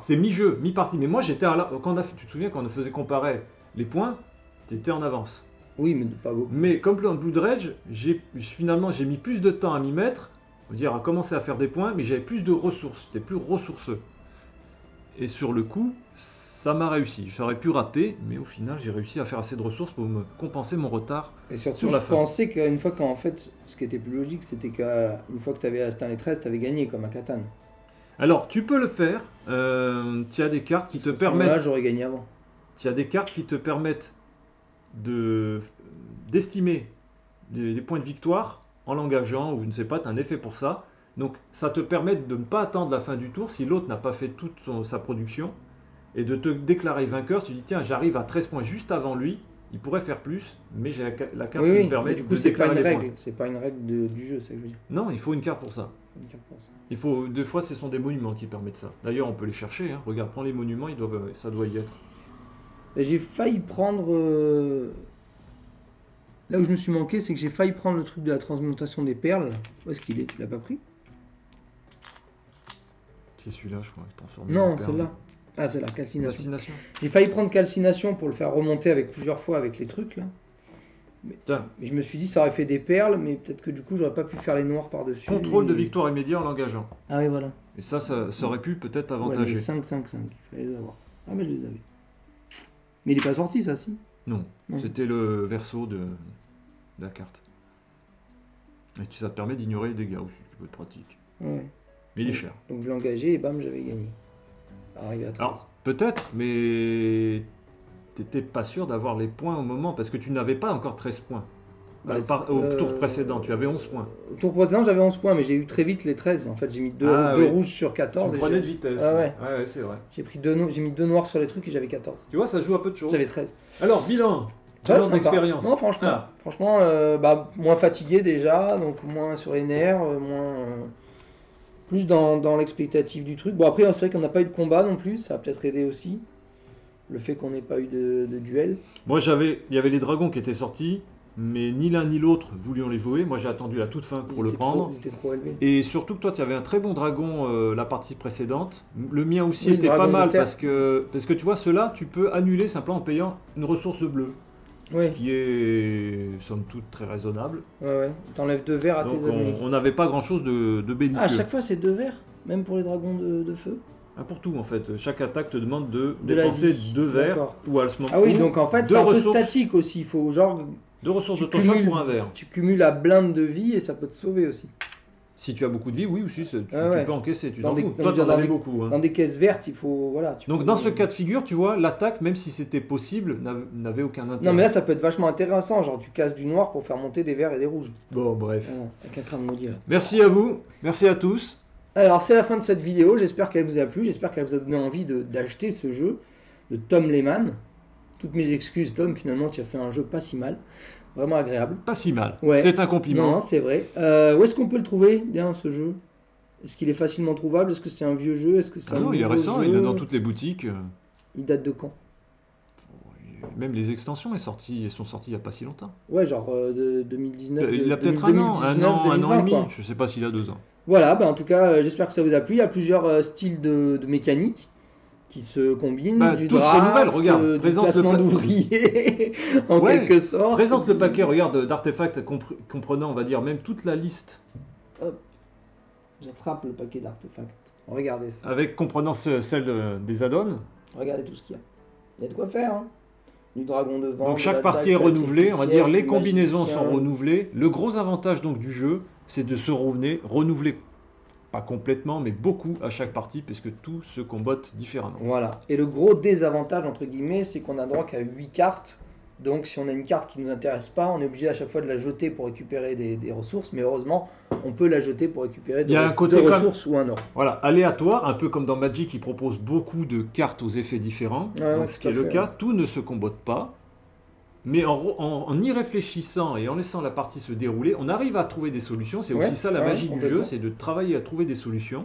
c'est mi-jeu, mi-partie. Mais moi, j'étais tu te souviens quand on faisait comparer les points, t'étais en avance. Oui, mais pas beaucoup. Mais comme dans Blood Rage, finalement, j'ai mis plus de temps à m'y mettre, à commencer à faire des points, mais j'avais plus de ressources, j'étais plus ressourceux. Et sur le coup, ça m'a réussi. J'aurais pu rater, mais au final, j'ai réussi à faire assez de ressources pour me compenser mon retard. Et surtout, sur je la fin. pensais qu'une fois qu'en fait, ce qui était plus logique, c'était qu'une fois que tu avais atteint les 13, tu avais gagné, comme à Catan. Alors, tu peux le faire. Tu as des cartes qui te Là, permettent. j'aurais gagné avant. Tu as des cartes qui te permettent d'estimer des points de victoire en l'engageant, ou je ne sais pas, tu as un effet pour ça. Donc ça te permet de ne pas attendre la fin du tour si l'autre n'a pas fait toute sa production, et de te déclarer vainqueur. Si tu dis tiens, j'arrive à 13 points juste avant lui, il pourrait faire plus, mais j'ai la carte qui me permet mais du coup, de c'est pas déclarer une les règle. points. C'est pas une règle du jeu, c'est ça que je veux dire. Non, il faut une carte pour ça. Une carte pour ça. Il faut, des fois, ce sont des monuments qui permettent ça. D'ailleurs, on peut les chercher. Hein. Regarde, prends les monuments, ça doit y être. Et j'ai failli prendre. Là où je me suis manqué, c'est que j'ai failli prendre le truc de la transmutation des perles. Où est-ce qu'il est? Tu l'as pas pris? C'est celui-là, je crois. Non, celle-là. Ah, c'est la calcination. Fascination. J'ai failli prendre calcination pour le faire remonter avec plusieurs fois avec les trucs là. Tiens, Mais je me suis dit ça aurait fait des perles, mais peut-être que du coup j'aurais pas pu faire les noirs par-dessus. contrôle de victoire immédiat en l'engageant. Ah oui, voilà. Et ça aurait pu peut-être Ouais, avantager. les 5-5-5, il fallait les avoir. Ah, mais je les avais. Mais il est pas sorti ça, si. Non, Non. c'était le verso de la carte. Et ça te permet d'ignorer les dégâts aussi, qui peut être pratique. Ouais. Mais il est cher. Donc je l'ai engagé et bam, j'avais gagné. Arrivé à 13. Alors, peut-être, mais t'étais pas sûr d'avoir les points au moment, parce que tu n'avais pas encore 13 points. Bah, Au tour précédent, tu avais 11 points. Au tour précédent, j'avais 11 points, mais j'ai eu très vite les 13. En fait, j'ai mis deux Oui. rouges sur 14. Tu et prenais j'ai- de vitesse. Ah ouais. Ouais, c'est vrai. J'ai mis deux noirs sur les trucs et j'avais 14. Tu vois, ça joue à peu de choses. J'avais 13. Alors, bilan. Ouais, Bilan sympa. d'expérience. Non, franchement. Ah. Franchement, moins fatigué déjà, donc moins sur les nerfs, plus dans l'expectative du truc. Bon, après, c'est vrai qu'on n'a pas eu de combat non plus, ça a peut-être aidé aussi. Le fait qu'on n'ait pas eu de duel. Moi, il y avait les dragons qui étaient sortis, mais ni l'un ni l'autre voulions les jouer. Moi, j'ai attendu la toute fin pour Ils le étaient prendre. Ils étaient trop élevés. Et surtout que toi, tu avais un très bon dragon la partie précédente. Le mien aussi Oui, le était pas dragon de mal terre. parce que tu vois, ceux-là, tu peux annuler simplement en payant une ressource bleue, Oui, qui est somme toute très raisonnable. ouais. T'enlèves 2 verres à Donc tes ennemis. on n'avait pas grand-chose de belliqueux. Ah, à chaque fois, c'est 2 verres, même pour les dragons de feu. Ah, pour tout en fait. Chaque attaque te demande de De la dépenser vie. 2 verres D'accord. ou à ce moment Ah oui, ou donc en fait, deux c'est un peu ressources, statique aussi. Il faut genre. 2 ressources tu de ton choix cumules- pour un verre. Tu cumules la blinde de vie et ça peut te sauver aussi. Si tu as beaucoup de vie, oui aussi, tu ouais. peux encaisser, tu Dans t'en des- fous. dans Toi, des- t'en dans avais des- beaucoup. Hein. Dans des caisses vertes, il faut. Voilà. Donc peux- dans ce cas de figure, tu vois, l'attaque, même si c'était possible, n'avait aucun intérêt. Non, mais là, ça peut être vachement intéressant. Genre, tu casses du noir pour faire monter des verts et des rouges. Bon, bref. Voilà, avec un crâne maudit là. Merci à vous, merci à tous. Alors, c'est la fin de cette vidéo. J'espère qu'elle vous a plu. J'espère qu'elle vous a donné envie d'acheter ce jeu de Tom Lehman. Toutes mes excuses, Tom. Finalement, tu as fait un jeu pas si mal. Vraiment agréable. Pas si mal. Ouais. C'est un Non, compliment. non, c'est vrai. Où est-ce qu'on peut le trouver, bien, ce jeu? Est-ce qu'il est facilement trouvable? Est-ce que c'est un vieux jeu? Est-ce que c'est Ah un non, il est nouveau récent, jeu? il est dans toutes les boutiques. Il date de quand? Même les extensions sont sorties il n'y a pas si longtemps. Ouais, genre de 2019. Il a peut-être un an, 2020, et demi. quoi. Je sais pas s'il a 2 ans. Voilà, en tout cas, j'espère que ça vous a plu. Il y a plusieurs styles de mécaniques qui se combinent. Bah, Du tout se draft, renouvelle, regarde, du présente le placement pa- d'ouvriers, en Ouais, quelque sorte. Présente le paquet, regarde, d'artefacts comprenant, on va dire, même toute la liste, J'attrape le paquet d'artefacts. Regardez ça. avec comprenant celle des add-ons. Regardez tout ce qu'il y a. Il y a de quoi faire. Hein. Du dragon de vent. Donc de chaque la partie est dague renouvelée, on va dire les sacrificielle, du combinaisons sont magicien. renouvelées. Le gros avantage donc du jeu, c'est de se renouveler, pas complètement, mais beaucoup à chaque partie, puisque tout se combotte différemment. Voilà. Et le gros désavantage, entre guillemets, c'est qu'on a droit qu'à 8 cartes. Donc si on a une carte qui ne nous intéresse pas, on est obligé à chaque fois de la jeter pour récupérer des ressources. Mais heureusement, on peut la jeter pour récupérer Il y a un deux côté comme- ressources ou un or. Voilà, aléatoire, un peu comme dans Magic qui propose beaucoup de cartes aux effets différents. Ouais, Donc ouais, ce tout qui à est le fait, cas, ouais. tout ne se combotte pas. Mais en y réfléchissant et en laissant la partie se dérouler, on arrive à trouver des solutions. C'est Ouais, aussi ça la ouais, magie du complètement. jeu, c'est de travailler à trouver des solutions.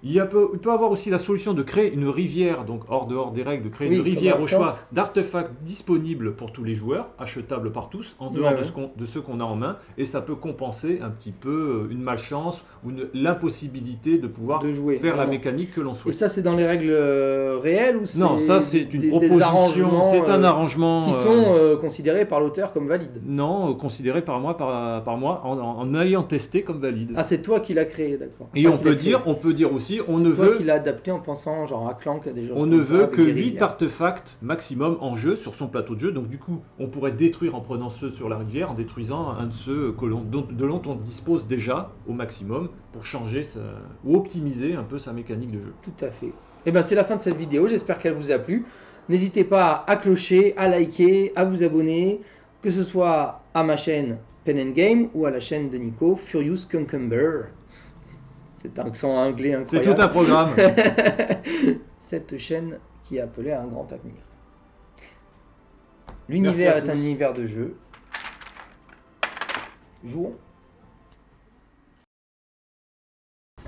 Il peut avoir aussi la solution de créer une rivière, donc dehors des règles, de créer Oui, une comme rivière dans au le choix d'artefacts disponibles pour tous les joueurs, achetables par tous, en dehors Ouais, de ceux qu'on a en main, et ça peut compenser un petit peu une malchance ou l'impossibilité de pouvoir De jouer, faire la vraiment. mécanique que l'on Et souhaite. ça, c'est dans les règles réelles ou c'est Non, ça c'est une des proposition, arrangements c'est un arrangement qui sont considérés par l'auteur comme valides? non considéré par moi en ayant testé comme valide. Ah, c'est toi qui l'as créé, d'accord. Et Pas on qui l'as peut créé. dire, aussi, on C'est ne toi veut qui l'as adapté en pensant genre à Clank, à des choses On comme ne ça, veut avec que des 8 rivières. artefacts maximum en jeu sur son plateau de jeu. Donc du coup, on pourrait détruire en prenant ceux sur la rivière, en détruisant un de ceux dont on dispose déjà au maximum pour changer ou optimiser un peu sa mécanique de jeu. Tout à fait. Et ben c'est la fin de cette vidéo, j'espère qu'elle vous a plu. N'hésitez pas à clocher, à liker, à vous abonner, que ce soit à ma chaîne Pen and Game ou à la chaîne de Nico, Furious Cucumber. C'est un accent anglais C'est incroyable. tout un programme. Cette chaîne qui est appelée à un grand avenir. Merci L'univers à est un tous. univers de jeu. Jouons.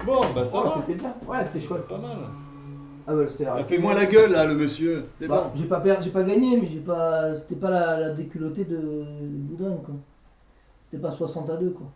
Bon, bah C'était bien. Ouais, c'était chouette. Pas mal. Ah bah, c'est Il fait moins la gueule là, le monsieur. C'est Bah, bon. j'ai pas gagné, mais c'était pas la déculottée de Boudin, quoi. C'était pas 60-2, quoi.